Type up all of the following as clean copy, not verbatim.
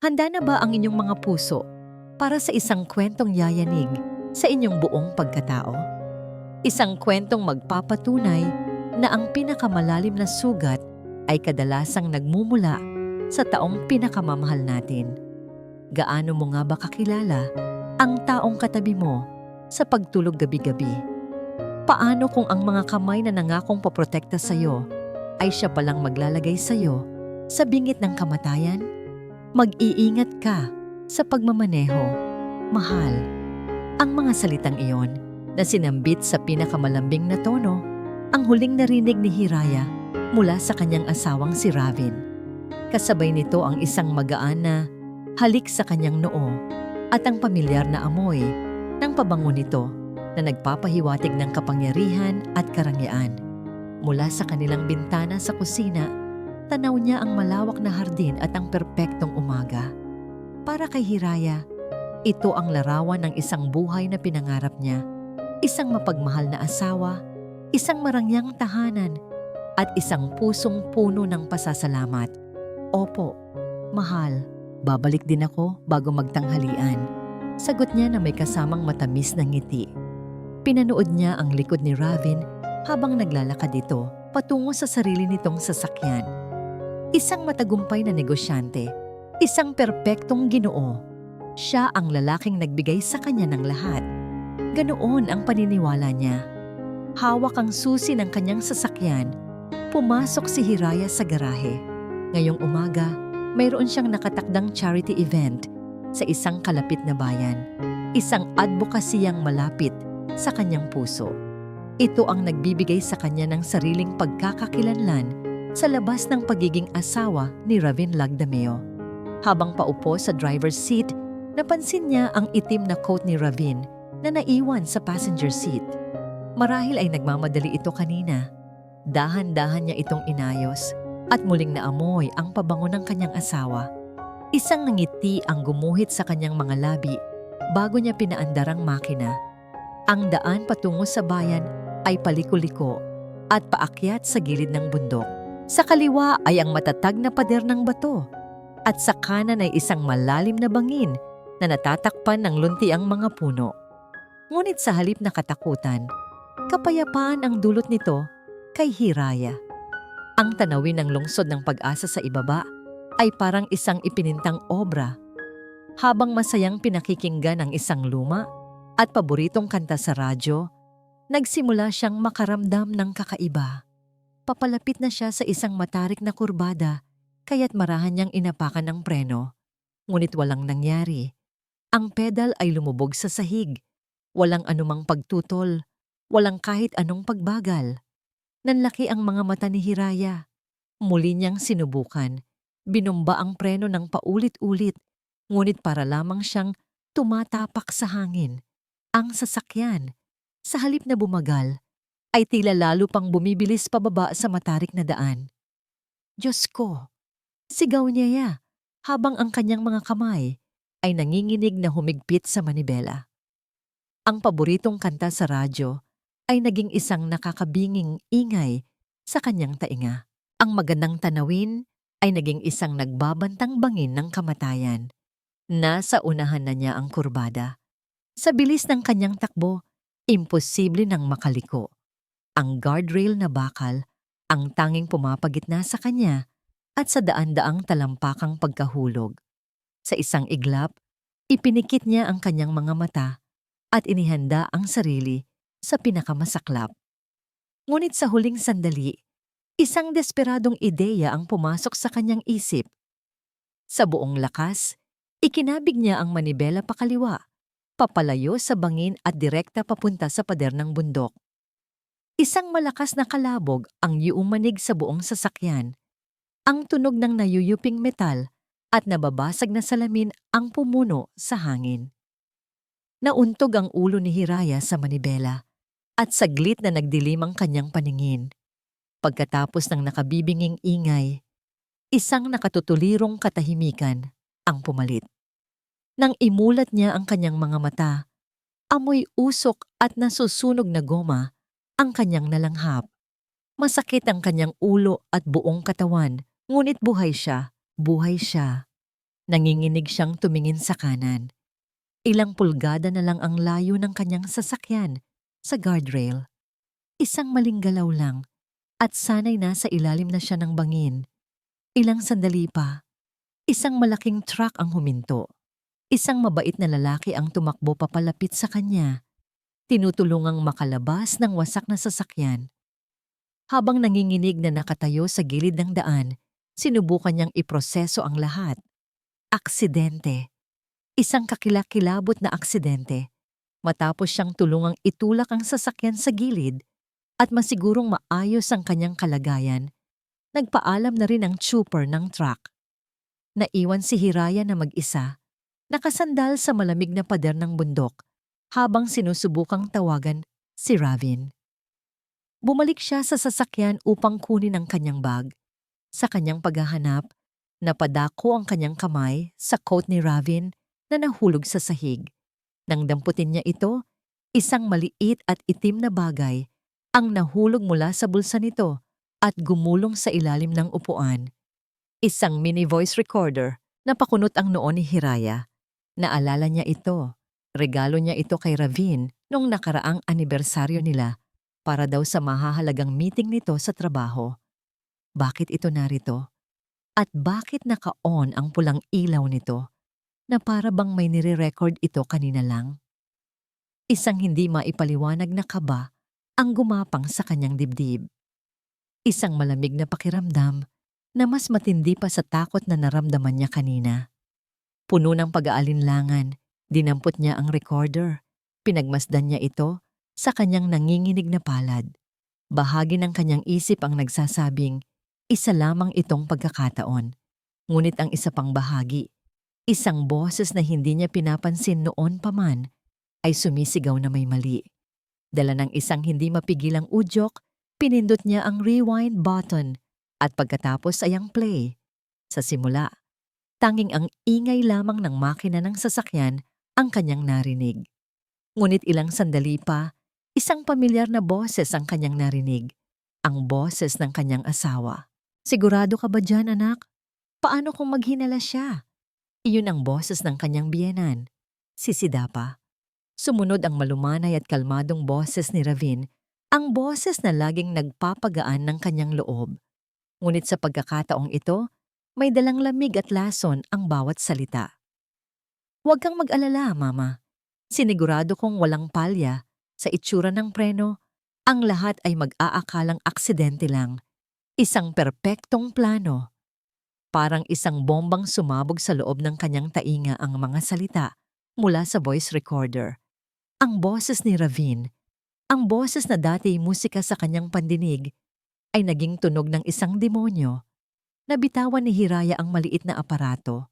Handa na ba ang inyong mga puso para sa isang kwentong yayanig sa inyong buong pagkatao? Isang kwentong magpapatunay na ang pinakamalalim na sugat ay kadalasang nagmumula sa taong pinakamamahal natin. Gaano mo nga ba kakilala ang taong katabi mo sa pagtulog gabi-gabi? Paano kung ang mga kamay na nangakong poprotekta sa iyo ay siya palang maglalagay sa iyo sa bingit ng kamatayan? Mag-iingat ka sa pagmamaneho, mahal. Ang mga salitang iyon na sinambit sa pinakamalambing na tono, ang huling narinig ni Hiraya mula sa kanyang asawang si Ravin. Kasabay nito ang isang magaan na halik sa kanyang noo at ang pamilyar na amoy ng pabango nito na nagpapahiwatig ng kapangyarihan at karangyaan. Mula sa kanilang bintana sa kusina, tanaw niya ang malawak na hardin at ang perpektong umaga. Para kay Hiraya, ito ang larawan ng isang buhay na pinangarap niya, isang mapagmahal na asawa, isang marangyang tahanan, at isang pusong puno ng pasasalamat. Opo, mahal, babalik din ako bago magtanghalian. Sagot niya na may kasamang matamis na ngiti. Pinanood niya ang likod ni Ravin habang naglalakad ito patungo sa sarili nitong sasakyan. Isang matagumpay na negosyante, isang perpektong Ginoo. Siya ang lalaking nagbigay sa kanya ng lahat. Ganoon ang paniniwala niya. Hawak ang susi ng kanyang sasakyan. Pumasok si Hiraya sa garahe. Ngayong umaga, mayroon siyang nakatakdang charity event sa isang kalapit na bayan. Isang advokasiyang malapit sa kanyang puso. Ito ang nagbibigay sa kanya ng sariling pagkakakilanlan sa labas ng pagiging asawa ni Ravin Lagdameo. Habang paupo sa driver's seat, napansin niya ang itim na coat ni Ravin na naiwan sa passenger seat. Marahil ay nagmamadali ito kanina. Dahan-dahan niya itong inayos at muling naamoy ang pabango ng kanyang asawa. Isang ngiti ang gumuhit sa kanyang mga labi bago niya pinaandar ang makina. Ang daan patungo sa bayan ay paliko-liko at paakyat sa gilid ng bundok. Sa kaliwa ay ang matatag na pader ng bato at sa kanan ay isang malalim na bangin na natatakpan ng luntiang mga puno. Ngunit sa halip na katakutan, kapayapaan ang dulot nito kay Hiraya. Ang tanawin ng lungsod ng pag-asa sa ibaba ay parang isang ipinintang obra. Habang masayang pinakikinggan ang isang luma at paboritong kanta sa radyo, nagsimula siyang makaramdam ng kakaiba. Papalapit na siya sa isang matarik na kurbada, kaya't marahan niyang inapakan ng preno. Ngunit walang nangyari. Ang pedal ay lumubog sa sahig. Walang anumang pagtutol. Walang kahit anong pagbagal. Nanlaki ang mga mata ni Hiraya. Muli niyang sinubukan. Binumba ang preno ng paulit-ulit, ngunit para lamang siyang tumatapak sa hangin. Ang sasakyan, sa halip na bumagal, ay tila lalo pang bumibilis pababa sa matarik na daan. Diyos ko! Sigaw niya habang ang kanyang mga kamay ay nanginginig na humigpit sa manibela. Ang paboritong kanta sa radyo ay naging isang nakakabinging ingay sa kanyang tainga. Ang magandang tanawin ay naging isang nagbabantang bangin ng kamatayan. Nasa unahan na niya ang kurbada. Sa bilis ng kanyang takbo, imposible nang makaliko. Ang guardrail na bakal ang tanging pumapagitna sa kanya at sa daan-daang talampakang pagkahulog. Sa isang iglap, ipinikit niya ang kanyang mga mata at inihanda ang sarili sa pinakamasaklap. Ngunit sa huling sandali, isang desperadong ideya ang pumasok sa kanyang isip. Sa buong lakas, ikinabig niya ang manibela pakaliwa, papalayo sa bangin at direkta papunta sa pader ng bundok. Isang malakas na kalabog ang yumanig sa buong sasakyan. Ang tunog ng nayuyuping metal at nababasag na salamin ang pumuno sa hangin. Nauntog ang ulo ni Hiraya sa manibela at saglit na nagdilim ang kanyang paningin. Pagkatapos ng nakabibinging ingay, isang nakatutulirong katahimikan ang pumalit. Nang imulat niya ang kanyang mga mata, amoy usok at nasusunog na goma ang kanyang nalanghap. Masakit ang kanyang ulo at buong katawan, ngunit buhay siya, buhay siya. Nanginginig siyang tumingin sa kanan. Ilang pulgada na lang ang layo ng kanyang sasakyan sa guardrail. Isang maling galaw lang at sanay na sa ilalim na siya ng bangin. Ilang sandali pa, isang malaking truck ang huminto. Isang mabait na lalaki ang tumakbo papalapit sa kanya, tinutulungang makalabas ng wasak na sasakyan. Habang nanginginig na nakatayo sa gilid ng daan, sinubukan niyang iproseso ang lahat. Aksidente. Isang kakilakilabot na aksidente. Matapos siyang tulungang itulak ang sasakyan sa gilid at masigurong maayos ang kanyang kalagayan, nagpaalam na rin ang trooper ng truck. Naiwan si Hiraya na mag-isa, nakasandal sa malamig na pader ng bundok habang sinusubukang tawagan si Ravin. Bumalik siya sa sasakyan upang kunin ang kanyang bag. Sa kanyang paghahanap, napadako ang kanyang kamay sa coat ni Ravin na nahulog sa sahig. Nang damputin niya ito, isang maliit at itim na bagay ang nahulog mula sa bulsa nito at gumulong sa ilalim ng upuan. Isang mini voice recorder na pakunot ang noo ni Hiraya. Naalala niya ito. Regalo niya ito kay Ravin noong nakaraang anibersaryo nila para daw sa mahahalagang meeting nito sa trabaho. Bakit ito narito? At bakit naka-on ang pulang ilaw nito na para bang may nire-record ito kanina lang? Isang hindi maipaliwanag na kaba ang gumapang sa kanyang dibdib. Isang malamig na pakiramdam na mas matindi pa sa takot na naramdaman niya kanina. Puno ng pag-aalinlangan, dinampot niya ang recorder. Pinagmasdan niya ito sa kanyang nanginginig na palad. Bahagi ng kanyang isip ang nagsasabing, isa lamang itong pagkakataon. Ngunit ang isa pang bahagi, isang boses na hindi niya pinapansin noon pa man, ay sumisigaw na may mali. Dala ng isang hindi mapigilang udyok, pinindot niya ang rewind button at pagkatapos ay ang play. Sa simula, tanging ang ingay lamang ng makina ng sasakyan ang kanyang narinig. Ngunit ilang sandali pa, isang pamilyar na boses ang kanyang narinig, ang boses ng kanyang asawa. Sigurado ka ba dyan, anak? Paano kung maghinala siya? Iyon ang boses ng kanyang biyenan, si Sidapa. Sumunod ang malumanay at kalmadong boses ni Ravin, ang boses na laging nagpapagaan ng kanyang loob. Ngunit sa pagkakataong ito, may dalang lamig at lason ang bawat salita. Huwag kang mag-alala, Mama. Sinigurado kong walang palya sa itsura ng preno, ang lahat ay mag-aakalang aksidente lang. Isang perpektong plano. Parang isang bombang sumabog sa loob ng kanyang tainga ang mga salita mula sa voice recorder. Ang boses ni Ravin, ang boses na dati musika sa kanyang pandinig, ay naging tunog ng isang demonyo. Nabitawan ni Hiraya ang maliit na aparato.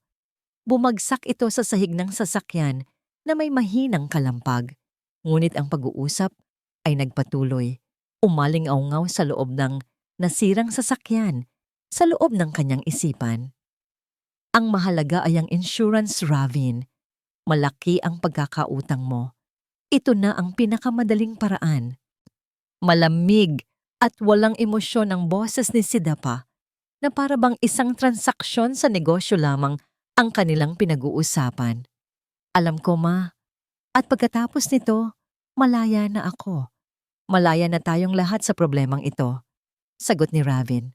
Bumagsak ito sa sahig ng sasakyan na may mahinang kalampag. Ngunit ang pag-uusap ay nagpatuloy. Umaling-aungaw sa loob ng nasirang sasakyan, sa loob ng kanyang isipan. Ang mahalaga ay ang insurance, Ravin. Malaki ang pagkakautang mo. Ito na ang pinakamadaling paraan. Malamig at walang emosyon ang boses ni Sidapa na para bang isang transaksyon sa negosyo lamang ang kanilang pinag-uusapan. Alam ko, Ma. At pagkatapos nito, malaya na ako. Malaya na tayong lahat sa problemang ito. Sagot ni Ravin.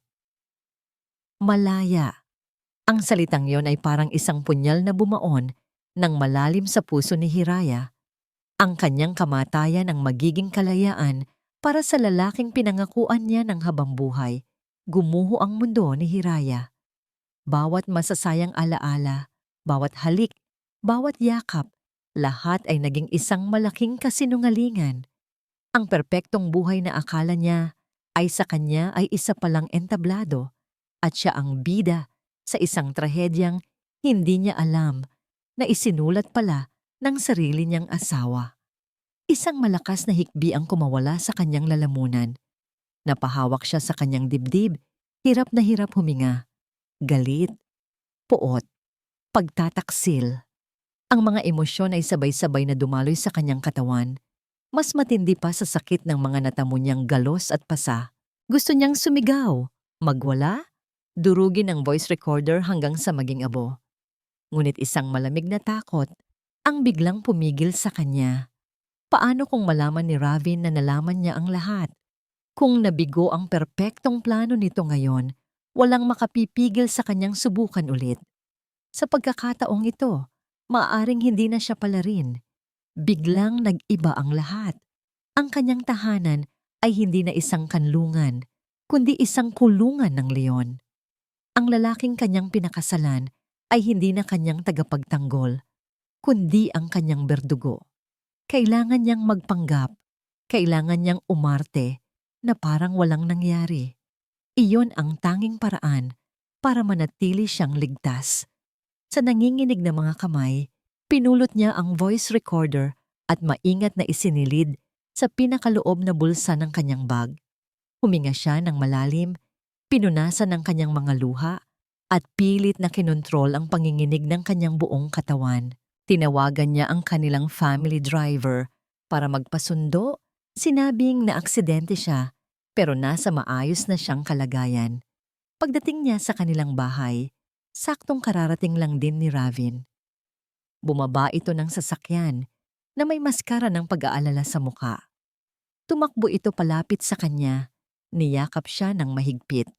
Malaya. Ang salitang yon ay parang isang punyal na bumaon ng malalim sa puso ni Hiraya. Ang kanyang kamatayan ang magiging kalayaan para sa lalaking pinangakuan niya ng habambuhay. Gumuho ang mundo ni Hiraya. Bawat masasayang alaala, bawat halik, bawat yakap, lahat ay naging isang malaking kasinungalingan. Ang perpektong buhay na akala niya ay sa kanya ay isa palang entablado at siya ang bida sa isang trahedyang hindi niya alam na isinulat pala ng sarili niyang asawa. Isang malakas na hikbi ang kumawala sa kanyang lalamunan. Napahawak siya sa kanyang dibdib, hirap na hirap huminga. Galit, puot, pagtataksil. Ang mga emosyon ay sabay-sabay na dumaloy sa kanyang katawan. Mas matindi pa sa sakit ng mga natamo niyang galos at pasa. Gusto niyang sumigaw, magwala, durugin ang voice recorder hanggang sa maging abo. Ngunit isang malamig na takot ang biglang pumigil sa kanya. Paano kung malaman ni Ravin na nalaman niya ang lahat? Kung nabigo ang perpektong plano nito ngayon, walang makapipigil sa kanyang subukan ulit. Sa pagkakataong ito, maaaring hindi na siya palarin. Biglang nag-iba ang lahat. Ang kanyang tahanan ay hindi na isang kanlungan, kundi isang kulungan ng leon. Ang lalaking kanyang pinakasalan ay hindi na kanyang tagapagtanggol, kundi ang kanyang berdugo. Kailangan niyang magpanggap, kailangan niyang umarte na parang walang nangyari. Iyon ang tanging paraan para manatili siyang ligtas. Sa nanginginig na mga kamay, pinulot niya ang voice recorder at maingat na isinilid sa pinakaloob na bulsa ng kanyang bag. Huminga siya ng malalim, pinunasan ng kanyang mga luha, at pilit na kinontrol ang panginginig ng kanyang buong katawan. Tinawagan niya ang kanilang family driver para magpasundo, sinabing na aksidente siya pero nasa maayos na siyang kalagayan. Pagdating niya sa kanilang bahay, saktong kararating lang din ni Ravin. Bumaba ito ng sasakyan na may maskara ng pag-aalala sa muka. Tumakbo ito palapit sa kanya, niyakap siya ng mahigpit.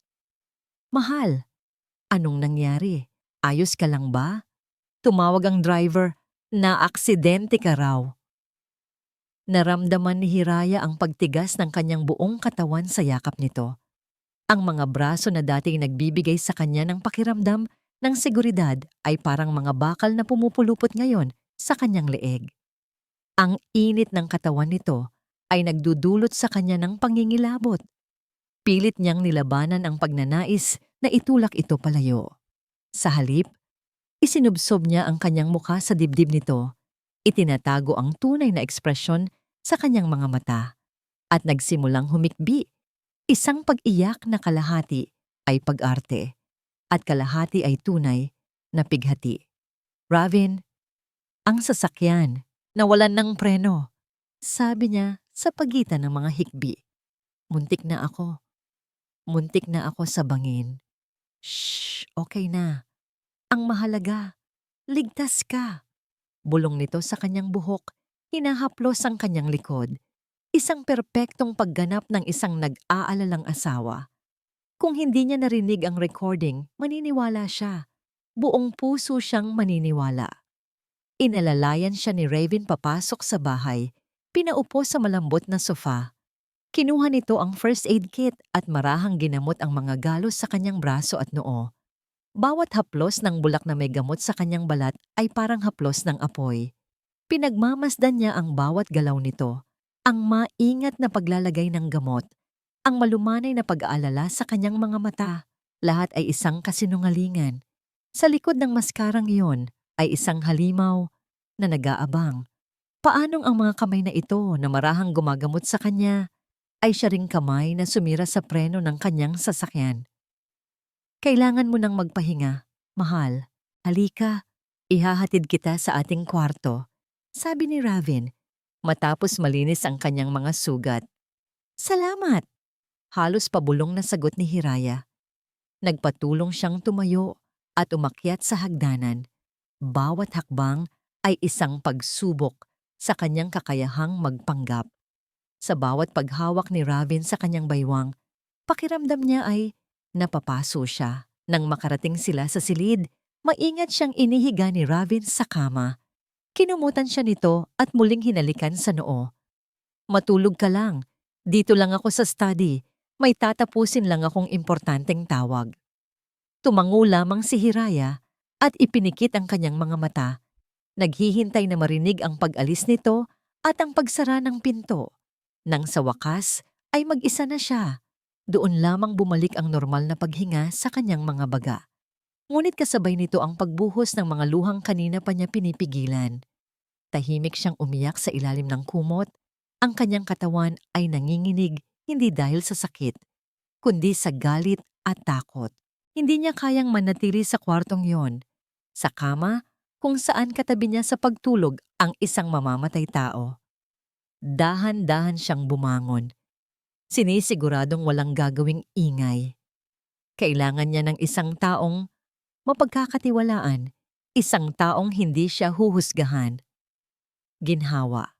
"Mahal, anong nangyari? Ayos ka lang ba?" Tumawag ang driver na aksidente ka raw. Naramdaman ni Hiraya ang pagtigas ng kanyang buong katawan sa yakap nito. Ang mga braso na dating nagbibigay sa kanya ng pakiramdam ng seguridad ay parang mga bakal na pumupulupot ngayon sa kanyang leeg. Ang init ng katawan nito ay nagdudulot sa kanya ng pangingilabot. Pilit niyang nilabanan ang pagnanais na itulak ito palayo. Sa halip, isinubsob niya ang kanyang mukha sa dibdib nito, itinatago ang tunay na ekspresyon sa kanyang mga mata, at nagsimulang humikbi. Isang pag-iyak na kalahati ay pag-arte, at kalahati ay tunay na pighati. "Ravin, ang sasakyan, nawalan ng preno," sabi niya sa pagitan ng mga hikbi. Muntik na ako. Muntik na ako sa bangin." "Shh, okay na. Ang mahalaga, ligtas ka." Bulong nito sa kanyang buhok, hinahaplos ang kanyang likod. Isang perpektong pagganap ng isang nag-aalalang asawa. Kung hindi niya narinig ang recording, maniniwala siya. Buong puso siyang maniniwala. Inalalayan siya ni Ravin papasok sa bahay, pinaupo sa malambot na sofa. Kinuha nito ang first aid kit at marahang ginamot ang mga galos sa kanyang braso at noo. Bawat haplos ng bulak na may gamot sa kanyang balat ay parang haplos ng apoy. Pinagmamasdan niya ang bawat galaw nito, ang maingat na paglalagay ng gamot, ang malumanay na pag-aalala sa kanyang mga mata. Lahat ay isang kasinungalingan. Sa likod ng maskarang iyon ay isang halimaw na nag-aabang. Paanong ang mga kamay na ito na marahang gumagamot sa kanya ay siya ring kamay na sumira sa preno ng kanyang sasakyan. "Kailangan mo nang magpahinga, mahal. Halika, ihahatid kita sa ating kwarto," sabi ni Ravin, matapos malinis ang kanyang mga sugat. "Salamat!" Halos pabulong na sagot ni Hiraya. Nagpatulong siyang tumayo at umakyat sa hagdanan. Bawat hakbang ay isang pagsubok sa kanyang kakayahang magpanggap. Sa bawat paghawak ni Ravin sa kanyang baywang, pakiramdam niya ay napapaso siya. Nang makarating sila sa silid, maingat siyang inihiga ni Ravin sa kama. Kinumutan siya nito at muling hinalikan sa noo. "Matulog ka lang. Dito lang ako sa study. May tatapusin lang akong importanteng tawag." Tumango lamang si Hiraya at ipinikit ang kanyang mga mata. Naghihintay na marinig ang pag-alis nito at ang pagsara ng pinto. Nang sa wakas ay mag-isa na siya. Doon lamang bumalik ang normal na paghinga sa kanyang mga baga. Ngunit kasabay nito ang pagbuhos ng mga luhang kanina pa niya pinipigilan. Tahimik siyang umiyak sa ilalim ng kumot. Ang kanyang katawan ay nanginginig hindi dahil sa sakit, kundi sa galit at takot. Hindi niya kayang manatili sa kwartong yon, sa kama kung saan katabi niya sa pagtulog ang isang mamamatay tao. Dahan-dahan siyang bumangon. Sinisiguradong walang gagawing ingay. Kailangan niya ng isang taong mapagkakatiwalaan, Isang taong hindi siya huhusgahan. Ginhawa.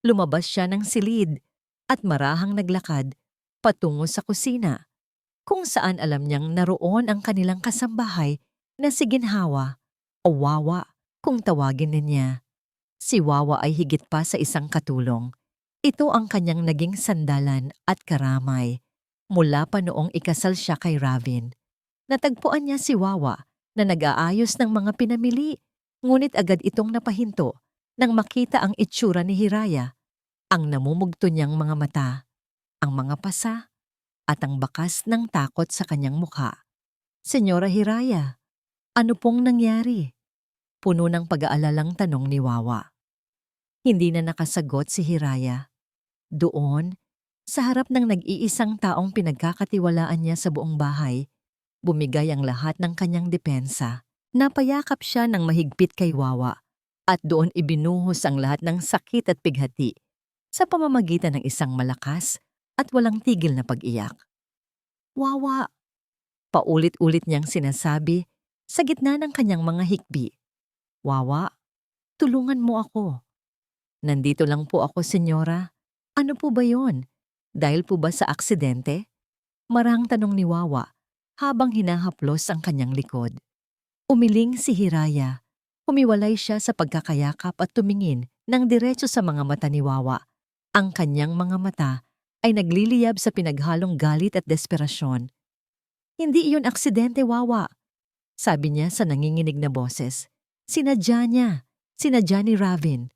Lumabas siya ng silid at marahang naglakad patungo sa kusina, kung saan alam niyang naroon ang kanilang kasambahay na si Ginhawa o Wawa kung tawagin niya. Si Wawa ay higit pa sa isang katulong. Ito ang kanyang naging sandalan at karamay mula pa noong ikasal siya kay Ravin. Natagpuan niya si Wawa na nag-aayos ng mga pinamili, ngunit agad itong napahinto nang makita ang itsura ni Hiraya, ang namumugto niyang mga mata, ang mga pasa, at ang bakas ng takot sa kanyang mukha. "Senyora Hiraya, ano pong nangyari?" Puno ng pag-aalalang tanong ni Wawa. Hindi na nakasagot si Hiraya. Doon, sa harap ng nag-iisang taong pinagkakatiwalaan niya sa buong bahay, bumigay ang lahat ng kanyang depensa. Napayakap siya ng mahigpit kay Wawa at doon ibinuhos ang lahat ng sakit at pighati sa pamamagitan ng isang malakas at walang tigil na pag-iyak. "Wawa," paulit-ulit niyang sinasabi sa gitna ng kanyang mga hikbi. "Wawa, tulungan mo ako." "Nandito lang po ako, senyora." "Ano po ba yon? Dahil po ba sa aksidente?" Marahang tanong ni Wawa habang hinahaplos ang kanyang likod. Umiling si Hiraya. Humiwalay siya sa pagkakayakap at tumingin ng diretso sa mga mata ni Wawa. Ang kanyang mga mata ay nagliliyab sa pinaghalong galit at desperasyon. "Hindi iyon aksidente, Wawa," sabi niya sa nanginginig na boses. "Sinadya niya. Sinadya ni Ravin."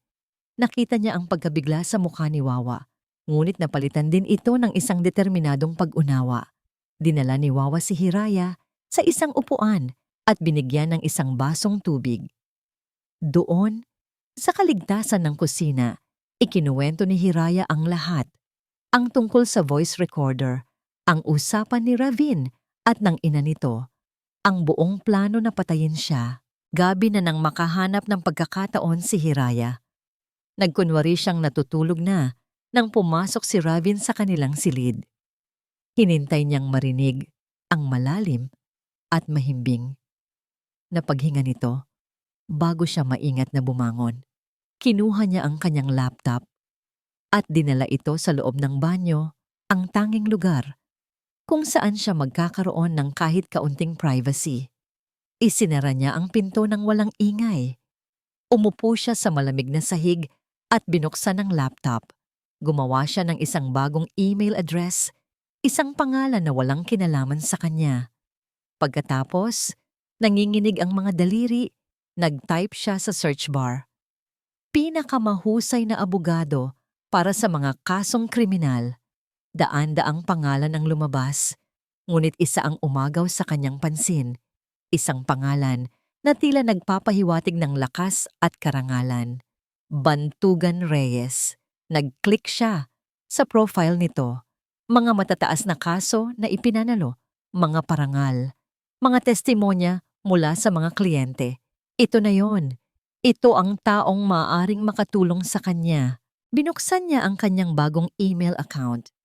Nakita niya ang pagkabigla sa mukha ni Wawa, ngunit napalitan din ito ng isang determinadong pag-unawa. Dinala ni Wawa si Hiraya sa isang upuan at binigyan ng isang basong tubig. Doon, sa kaligtasan ng kusina, ikinuwento ni Hiraya ang lahat. Ang tungkol sa voice recorder, ang usapan ni Ravin at ng ina nito, ang buong plano na patayin siya. Gabi na nang makahanap ng pagkakataon si Hiraya. Nagkunwari siyang natutulog na nang pumasok si Ravin sa kanilang silid. Hinintay niyang marinig ang malalim at mahimbing na paghinga nito bago siya maingat na bumangon. Kinuha niya ang kanyang laptop at dinala ito sa loob ng banyo, ang tanging lugar kung saan siya magkakaroon ng kahit kaunting privacy. Isinara niya ang pinto ng walang ingay. Umupo siya sa malamig na sahig at binuksan ang laptop. Gumawa siya ng isang bagong email address, isang pangalan na walang kinalaman sa kanya. Pagkatapos, nanginginig ang mga daliri, nag-type siya sa search bar. "Pinakamahusay na abogado para sa mga kasong kriminal." Daan-daang pangalan ang lumabas, ngunit isa ang umagaw sa kanyang pansin. Isang pangalan na tila nagpapahiwatig ng lakas at karangalan. Bantugan Reyes. Nag-click siya sa profile nito. Mga matataas na kaso na ipinanalo, mga parangal, mga testimonya mula sa mga kliyente. Ito na yon. Ito ang taong maaaring makatulong sa kanya. Binuksan niya ang kanyang bagong email account.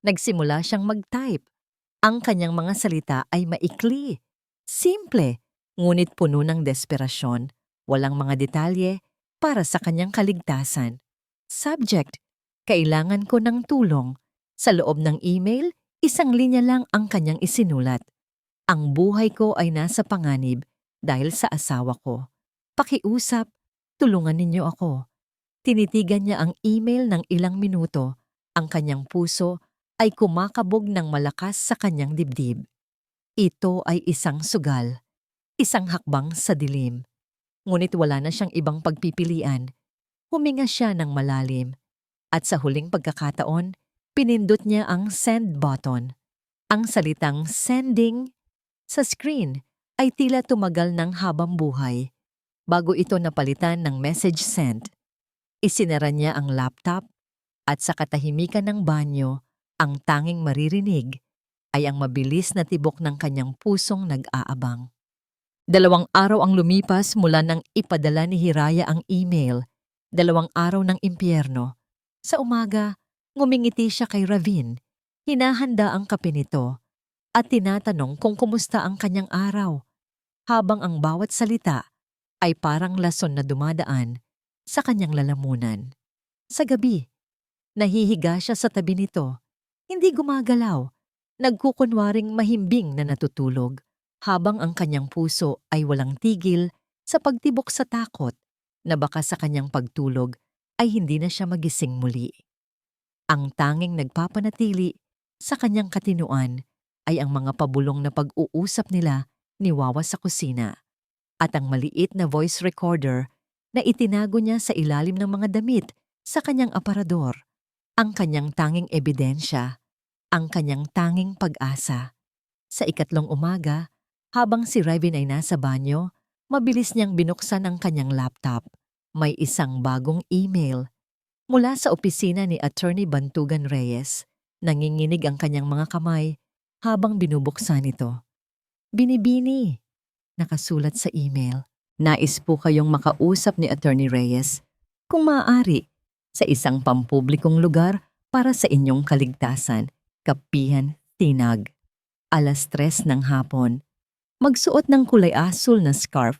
Nagsimula siyang mag-type. Ang kanyang mga salita ay maikli, simple, ngunit puno ng desperasyon. Walang mga detalye para sa kanyang kaligtasan. Subject: "Kailangan ko ng tulong." Sa loob ng email, isang linya lang ang kanyang isinulat. "Ang buhay ko ay nasa panganib dahil sa asawa ko. Pakiusap, tulungan ninyo ako." Tinitigan niya ang email ng ilang minuto. Ang kanyang puso ay kumakabog ng malakas sa kanyang dibdib. Ito ay isang sugal, isang hakbang sa dilim. Ngunit wala na siyang ibang pagpipilian. Huminga siya ng malalim. At sa huling pagkakataon, pinindot niya ang send button. Ang salitang sending sa screen ay tila tumagal ng habang buhay. Bago ito napalitan ng message sent, isinara niya ang laptop at sa katahimikan ng banyo, ang tanging maririnig ay ang mabilis na tibok ng kanyang pusong nag-aabang. 2 araw ang lumipas mula nang ipadala ni Hiraya ang email. 2 araw ng impyerno. Sa umaga, ngumingiti siya kay Ravin. Hinahanda ang kape nito at tinatanong kung kumusta ang kanyang araw, habang ang bawat salita ay parang lason na dumadaan sa kanyang lalamunan. Sa gabi, nahihiga siya sa tabi nito, hindi gumagalaw, nagkukunwaring mahimbing na natutulog, habang ang kanyang puso ay walang tigil sa pagtibok sa takot na baka sa kanyang pagtulog ay hindi na siya magising muli. Ang tanging nagpapanatili sa kanyang katinuan ay ang mga pabulong na pag-uusap nila ni Wawa sa kusina at ang maliit na voice recorder na itinago niya sa ilalim ng mga damit sa kanyang aparador, ang kanyang tanging ebidensya, ang kanyang tanging pag-asa. Sa ikatlong umaga, habang si Revin ay nasa banyo, mabilis niyang binuksan ang kanyang laptop. May isang bagong email mula sa opisina ni Attorney Bantugan Reyes. Nanginginig ang kanyang mga kamay habang binubuksan ito. Binibini, nakasulat sa email. Nais po kayong makausap ni Attorney Reyes kung maaari sa isang pampublikong lugar para sa inyong kaligtasan. Kapihan Tinag. 3:00 ng hapon. Magsuot ng kulay asul na scarf.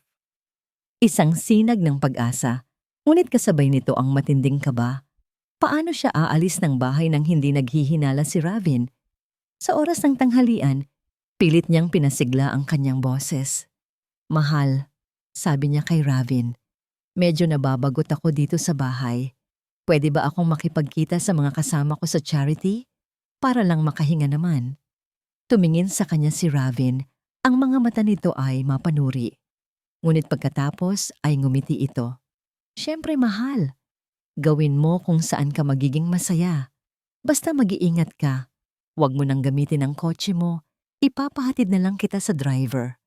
Isang sinag ng pag-asa. Ngunit kasabay nito ang matinding kaba. Paano siya aalis ng bahay nang hindi naghihinala si Ravin? Sa oras ng tanghalian, pilit niyang pinasigla ang kanyang boses. Mahal, sabi niya kay Ravin, medyo nababagot ako dito sa bahay. Pwede ba akong makipagkita sa mga kasama ko sa charity? Para lang makahinga naman. Tumingin sa kanya si Ravin, ang mga mata nito ay mapanuri. Ngunit pagkatapos ay ngumiti ito. Siyempre mahal. Gawin mo kung saan ka magiging masaya. Basta mag-iingat ka. Huwag mo nang gamitin ang kotse mo. Ipapahatid na lang kita sa driver.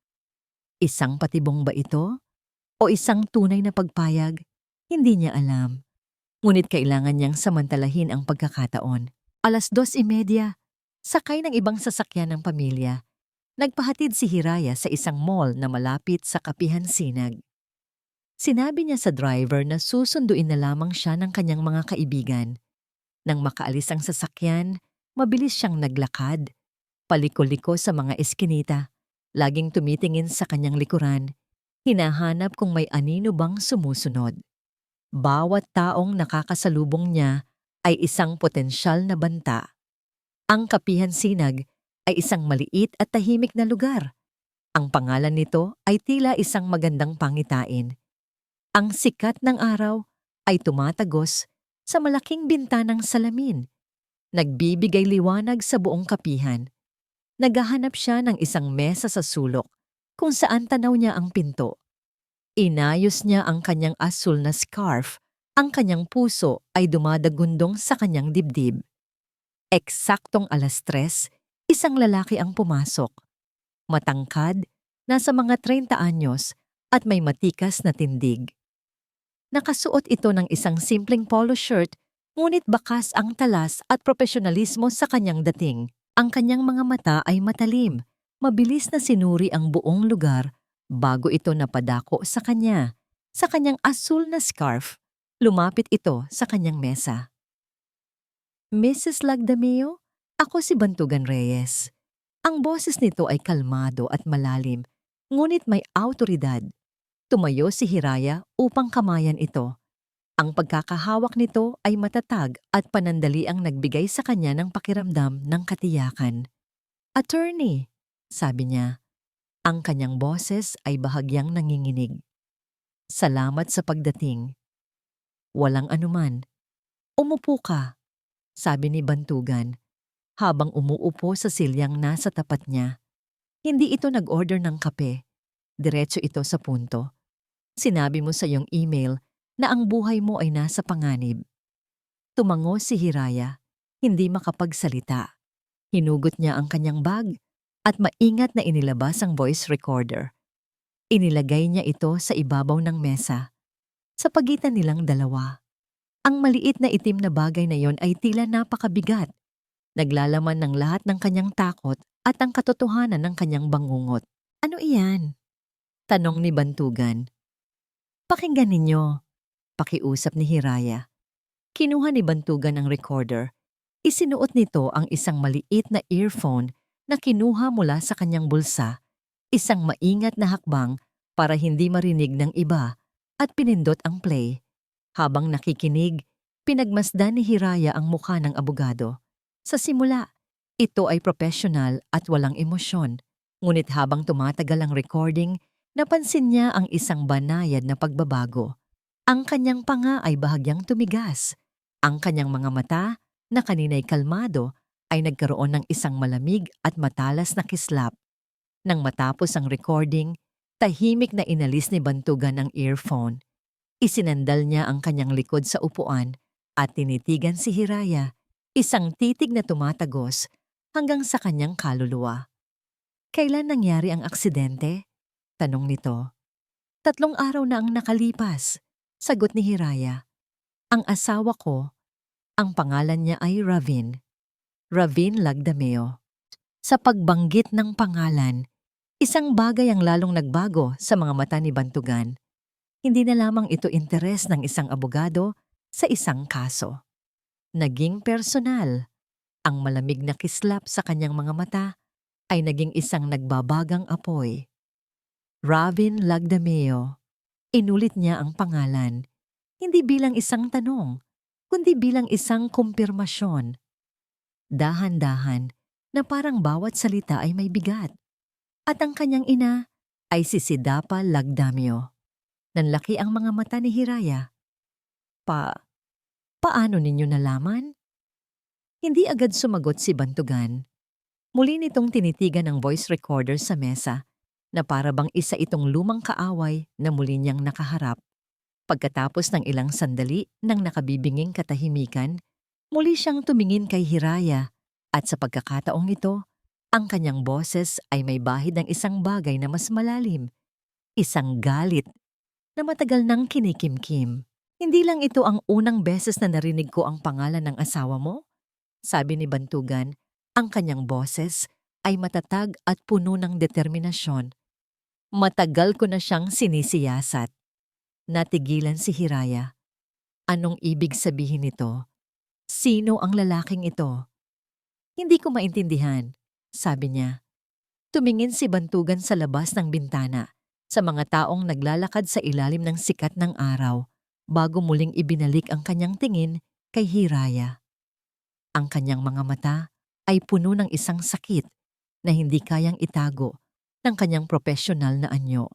Isang patibong ba ito? O isang tunay na pagpayag? Hindi niya alam. Ngunit kailangan niyang samantalahin ang pagkakataon. 2:30, sakay ng ibang sasakyan ng pamilya. Nagpahatid si Hiraya sa isang mall na malapit sa Kapihan Sinag. Sinabi niya sa driver na susunduin na lamang siya ng kanyang mga kaibigan. Nang makaalis ang sasakyan, mabilis siyang naglakad. Paliko-liko sa mga eskinita, laging tumitingin sa kanyang likuran, hinahanap kung may anino bang sumusunod. Bawat taong nakakasalubong niya ay isang potensyal na banta. Ang Kapihan Sinag ay isang maliit at tahimik na lugar. Ang pangalan nito ay tila isang magandang pangitain. Ang sikat ng araw ay tumatagos sa malaking bintanang salamin. Nagbibigay liwanag sa buong kapihan. Naghahanap siya ng isang mesa sa sulok kung saan tanaw niya ang pinto. Inayos niya ang kanyang asul na scarf. Ang kanyang puso ay dumadagundong sa kanyang dibdib. Eksaktong 3:00, isang lalaki ang pumasok. Matangkad, nasa mga 30 anyos at may matikas na tindig. Nakasuot ito ng isang simpleng polo shirt, ngunit bakas ang talas at profesionalismo sa kanyang dating. Ang kanyang mga mata ay matalim, mabilis na sinuri ang buong lugar bago ito napadako sa kanya. Sa kanyang asul na scarf, lumapit ito sa kanyang mesa. Mrs. Lagdameo, ako si Bantugan Reyes. Ang boses nito ay kalmado at malalim, ngunit may awtoridad. Tumayo si Hiraya upang kamayan ito. Ang pagkakahawak nito ay matatag at panandali ang nagbigay sa kanya ng pakiramdam ng katiyakan. Attorney, sabi niya. Ang kanyang boses ay bahagyang nanginginig. Salamat sa pagdating. Walang anuman. Umupo ka, sabi ni Bantugan, habang umuupo sa silyang nasa tapat niya. Hindi ito nag-order ng kape. Diretso ito sa punto. Sinabi mo sa iyong email na ang buhay mo ay nasa panganib. Tumango si Hiraya, hindi makapagsalita. Hinugot niya ang kanyang bag at maingat na inilabas ang voice recorder. Inilagay niya ito sa ibabaw ng mesa. Sa pagitan nilang dalawa, ang maliit na itim na bagay na yon ay tila napakabigat. Naglalaman ng lahat ng kanyang takot at ang katotohanan ng kanyang bangungot. Ano iyan? Tanong ni Bantugan. Pakinggan ninyo, pakiusap ni Hiraya. Kinuha ni Bantugan ang recorder. Isinuot nito ang isang maliit na earphone na kinuha mula sa kanyang bulsa. Isang maingat na hakbang para hindi marinig ng iba at pinindot ang play. Habang nakikinig, pinagmasdan ni Hiraya ang mukha ng abogado. Sa simula, ito ay profesional at walang emosyon. Ngunit habang tumatagal ang recording, napansin niya ang isang banayad na pagbabago. Ang kanyang panga ay bahagyang tumigas. Ang kanyang mga mata, na kanina'y kalmado, ay nagkaroon ng isang malamig at matalas na kislap. Nang matapos ang recording, tahimik na inalis ni Bantugan ang earphone. Isinandal niya ang kanyang likod sa upuan at tinitigan si Hiraya, isang titig na tumatagos hanggang sa kanyang kaluluwa. Kailan nangyari ang aksidente? Tanong nito. 3 araw na ang nakalipas, sagot ni Hiraya. Ang asawa ko, ang pangalan niya ay Ravin. Ravin Lagdameo. Sa pagbanggit ng pangalan, isang bagay ang lalong nagbago sa mga mata ni Bantugan. Hindi na lamang ito interes ng isang abogado sa isang kaso. Naging personal. Ang malamig na kislap sa kanyang mga mata ay naging isang nagbabagang apoy. Ravin Lagdameo. Inulit niya ang pangalan, hindi bilang isang tanong, kundi bilang isang kumpirmasyon. Dahan-dahan na parang bawat salita ay may bigat. At ang kanyang ina ay si Sidapa Lagdameo. Nanlaki ang mga mata ni Hiraya. Paano ninyo nalaman? Hindi agad sumagot si Bantugan. Muli nitong tinitigan ang voice recorder sa mesa na para bang isa itong lumang kaaway na muli niyang nakaharap. Pagkatapos ng ilang sandali ng nakabibinging katahimikan, muli siyang tumingin kay Hiraya at sa pagkakataong ito, ang kanyang boses ay may bahid ng isang bagay na mas malalim, isang galit na matagal nang kinikimkim. Hindi lang ito ang unang beses na narinig ko ang pangalan ng asawa mo, sabi ni Bantugan. Ang kanyang boses ay matatag at puno ng determinasyon. Matagal ko na siyang sinisiyasat. Natigilan si Hiraya. Anong ibig sabihin nito? Sino ang lalaking ito? Hindi ko maintindihan, sabi niya. Tumingin si Bantugan sa labas ng bintana, sa mga taong naglalakad sa ilalim ng sikat ng araw, bago muling ibinalik ang kanyang tingin kay Hiraya. Ang kanyang mga mata ay puno ng isang sakit na hindi kayang itago ng kanyang profesional na anyo.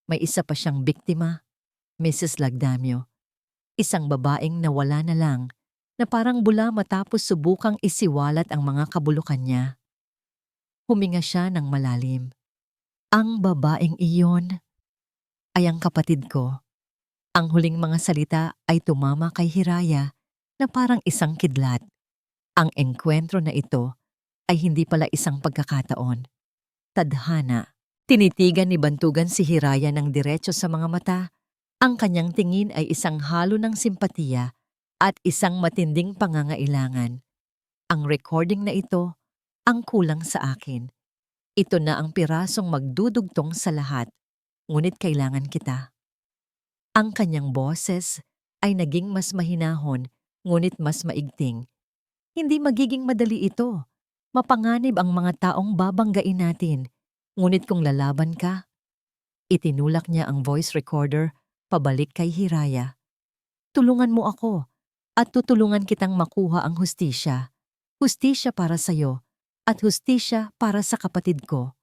May isa pa siyang biktima, Mrs. Lagdameo, isang babaeng nawala na lang na parang bula matapos subukang isiwalat ang mga kabulukan niya. Huminga siya ng malalim. Ang babaeng iyon ay ang kapatid ko. Ang huling mga salita ay tumama kay Hiraya na parang isang kidlat. Ang engkwentro na ito ay hindi pala isang pagkakataon. Tadhana. Tinitigan ni Bantugan si Hiraya ng diretso sa mga mata. Ang kanyang tingin ay isang halo ng simpatiya at isang matinding pangangailangan. Ang recording na ito ang kulang sa akin. Ito na ang pirasong magdudugtong sa lahat, ngunit kailangan kita. Ang kanyang boses ay naging mas mahinahon, ngunit mas maigting. Hindi magiging madali ito. Mapanganib ang mga taong babanggain natin. Ngunit kung lalaban ka, itinulak niya ang voice recorder pabalik kay Hiraya. Tulungan mo ako at tutulungan kitang makuha ang hustisya. Hustisya para sa'yo at hustisya para sa kapatid ko.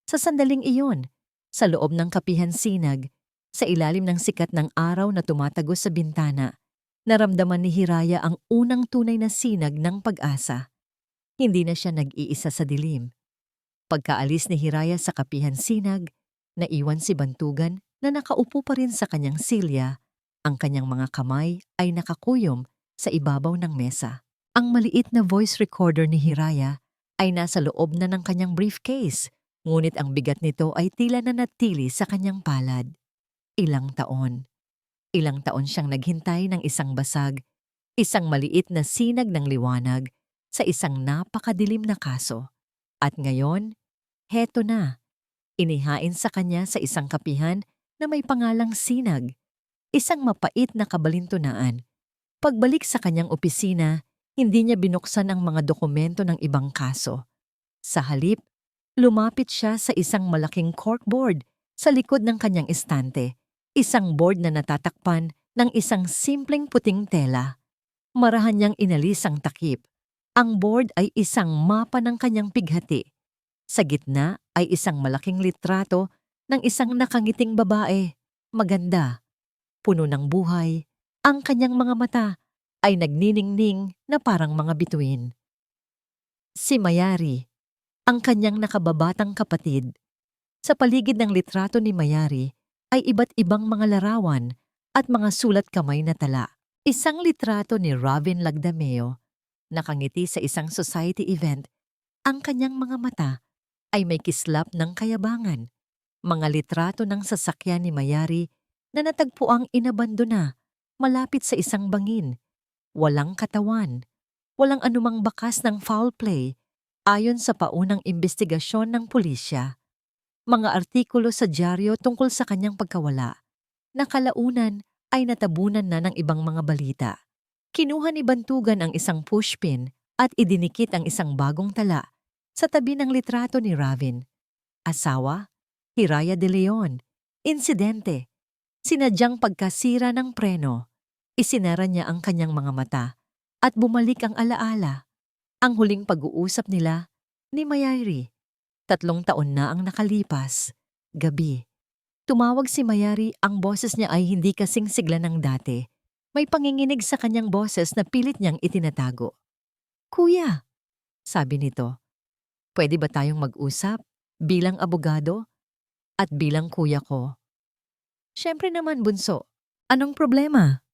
Sa sandaling iyon, sa loob ng kapihan sinag, sa ilalim ng sikat ng araw na tumatagos sa bintana, naramdaman ni Hiraya ang unang tunay na sinag ng pag-asa. Hindi na siya nag-iisa sa dilim. Pagkaalis ni Hiraya sa kapihan sinag, naiwan si Bantugan na nakaupo pa rin sa kanyang silya. Ang kanyang mga kamay ay nakakuyom sa ibabaw ng mesa. Ang maliit na voice recorder ni Hiraya ay nasa loob na ng kanyang briefcase, ngunit ang bigat nito ay tila nanatili sa kanyang palad. Ilang taon siyang naghintay ng isang basag, isang maliit na sinag ng liwanag sa isang napakadilim na kaso. At ngayon, heto na, inihain sa kanya sa isang kapihan na may pangalang Sinag, isang mapait na kabalintunaan. Pagbalik sa kanyang opisina, hindi niya binuksan ang mga dokumento ng ibang kaso. Sa halip, lumapit siya sa isang malaking corkboard Sa likod ng kanyang estante, isang board na natatakpan ng isang simpleng puting tela. Marahan niyang inalis ang takip. Ang board ay isang mapa ng kanyang pighati. Sa gitna ay isang malaking litrato ng isang nakangiting babae. Maganda, puno ng buhay. Ang kanyang mga mata ay nagniningning na parang mga bituin. Si Mayari, ang kanyang nakababatang kapatid. Sa paligid ng litrato ni Mayari ay iba't ibang mga larawan at mga sulat kamay na tala. Isang litrato ni Robin Lagdameo, nakangiti sa isang society event. Ang kanyang mga mata ay may kislap ng kayabangan. Mga litrato ng sasakyan ni Mayari na natagpuang inabandona malapit sa isang bangin. Walang katawan, walang anumang bakas ng foul play ayon sa paunang imbestigasyon ng pulisya. Mga artikulo sa dyaryo tungkol sa kanyang pagkawala na kalaunan ay natabunan na ng ibang mga balita. Kinuha ni Bantugan ang isang pushpin at idinikit ang isang bagong tala sa tabi ng litrato ni Ravin. Asawa, Hiraya de Leon. Insidente, sinadyang pagkasira ng preno. Isinara niya ang kanyang mga mata at bumalik ang alaala. Ang huling pag-uusap nila ni Mayari. 3 taon na ang nakalipas. Gabi. Tumawag si Mayari, ang boses niya ay hindi kasing sigla ng dati. May panginginig sa kanyang boses na pilit niyang itinatago. Kuya, sabi nito, pwede ba tayong mag-usap bilang abogado at bilang kuya ko? Siyempre naman, bunso. Anong problema?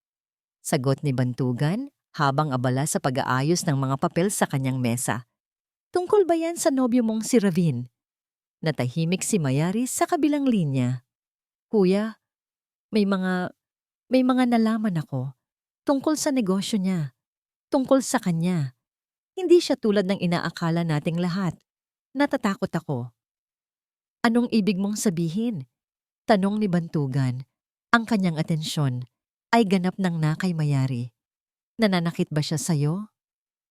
Sagot ni Bantugan habang abala sa pag-aayos ng mga papel sa kanyang mesa. Tungkol ba yan sa nobyo mong si Ravin? Natahimik si Mayari sa kabilang linya. Kuya, may mga nalaman ako tungkol sa negosyo niya, tungkol sa kanya. Hindi siya tulad ng inaakala nating lahat. Natatakot ako. Anong ibig mong sabihin? Tanong ni Bantugan. Ang kanyang atensyon ay ganap ng nakay Mayari. Nananakit ba siya sa'yo?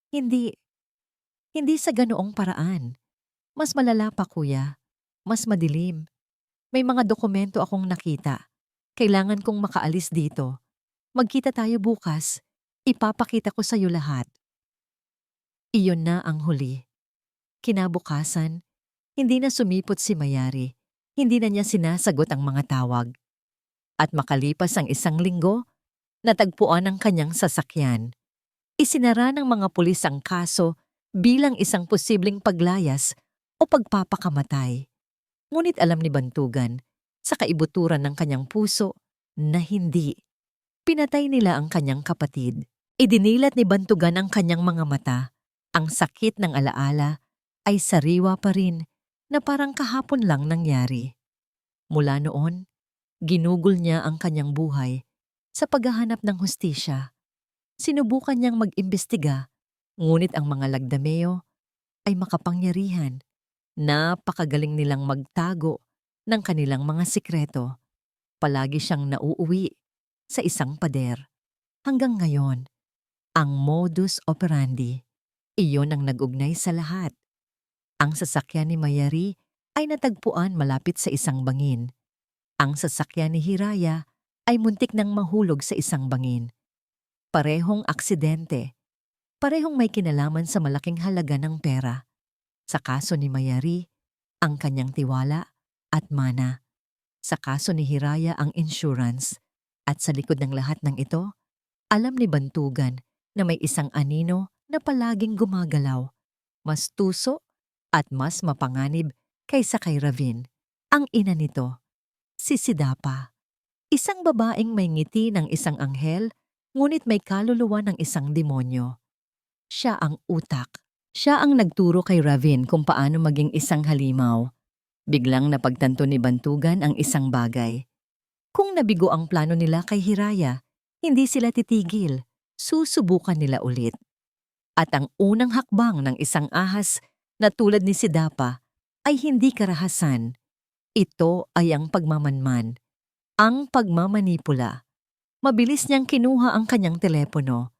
Hindi. Hindi sa ganoong paraan. Mas malala pa, kuya. Mas madilim. May mga dokumento akong nakita. Kailangan kong makaalis dito. Magkita tayo bukas. Ipapakita ko sa'yo lahat. Iyon na ang huli. Kinabukasan, hindi na sumipot si Mayari. Hindi na niya sinasagot ang mga tawag. At makalipas ang 1 linggo, natagpuan ang kanyang sasakyan. Isinara ng mga pulis ang kaso bilang isang posibleng paglayas o pagpapakamatay. Ngunit alam ni Bantugan, sa kaibuturan ng kanyang puso, na hindi. Pinatay nila ang kanyang kapatid. Idinilat ni Bantugan ang kanyang mga mata. Ang sakit ng alaala ay sariwa pa rin na parang kahapon lang nangyari. Mula noon, ginugol niya ang kanyang buhay sa paghahanap ng hustisya. Sinubukan niyang mag-imbestiga, ngunit ang mga Lagdameo ay makapangyarihan. Napakagaling nilang magtago ng kanilang mga sikreto. Palagi siyang nauuwi sa isang pader. Hanggang ngayon, ang modus operandi, iyon ang nag-ugnay sa lahat. Ang sasakyan ni Mayari ay natagpuan malapit sa isang bangin. Ang sasakyan ni Hiraya ay muntik nang mahulog sa isang bangin. Parehong aksidente. Parehong may kinalaman sa malaking halaga ng pera. Sa kaso ni Mayari, ang kanyang tiwala at mana. Sa kaso ni Hiraya, ang insurance. At sa likod ng lahat ng ito, alam ni Bantugan na may isang anino na palaging gumagalaw. Mas tuso at mas mapanganib kaysa kay Ravin. Ang ina nito, si Sidapa. Isang babaeng may ngiti ng isang anghel, ngunit may kaluluwa ng isang demonyo. Siya ang utak. Siya ang nagturo kay Ravin kung paano maging isang halimaw. Biglang napagtanto ni Bantugan ang isang bagay. Kung nabigo ang plano nila kay Hiraya, hindi sila titigil. Susubukan nila ulit. At ang unang hakbang ng isang ahas na tulad ni Sidapa ay hindi karahasan. Ito ay ang pagmamanman. Ang pagmamanipula. Mabilis niyang kinuha ang kanyang telepono.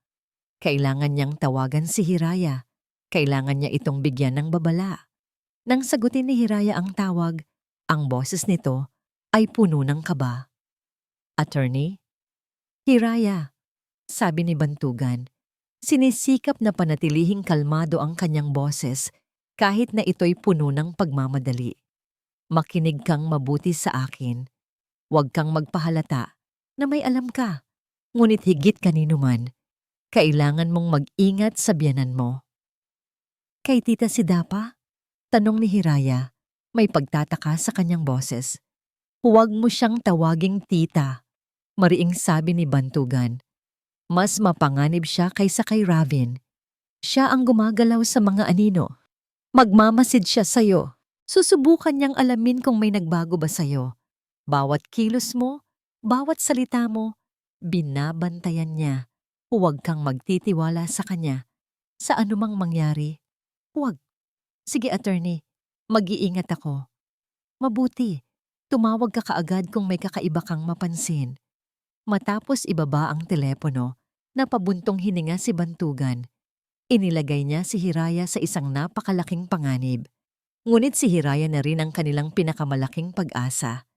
Kailangan niyang tawagan si Hiraya. Kailangan niya itong bigyan ng babala. Nang sagutin ni Hiraya ang tawag, ang boses nito ay puno ng kaba. Attorney? Hiraya, sabi ni Bantugan. Sinisikap na panatilihing kalmado ang kanyang boses kahit na ito'y puno ng pagmamadali. Makinig kang mabuti sa akin. Huwag kang magpahalata na may alam ka. Ngunit higit kanino man, kailangan mong mag-ingat sa biyanan mo. Kay Tita Sidapa? Tanong ni Hiraya, may pagtataka sa kanyang boses. Huwag mo siyang tawaging tita, mariing sabi ni Bantugan. Mas mapanganib siya kaysa kay Ravin. Siya ang gumagalaw sa mga anino. Magmamasid siya sa'yo. Susubukan niyang alamin kung may nagbago ba sa'yo. Bawat kilos mo, bawat salita mo, binabantayan niya. Huwag kang magtitiwala sa kanya. Sa anumang mangyari, huwag. Sige, attorney, mag-iingat ako. Mabuti, tumawag ka kaagad kung may kakaiba kang mapansin. Matapos ibaba ang telepono, napabuntong hininga si Bantugan. Inilagay niya si Hiraya sa isang napakalaking panganib. Ngunit si Hiraya na rin ang kanilang pinakamalaking pag-asa.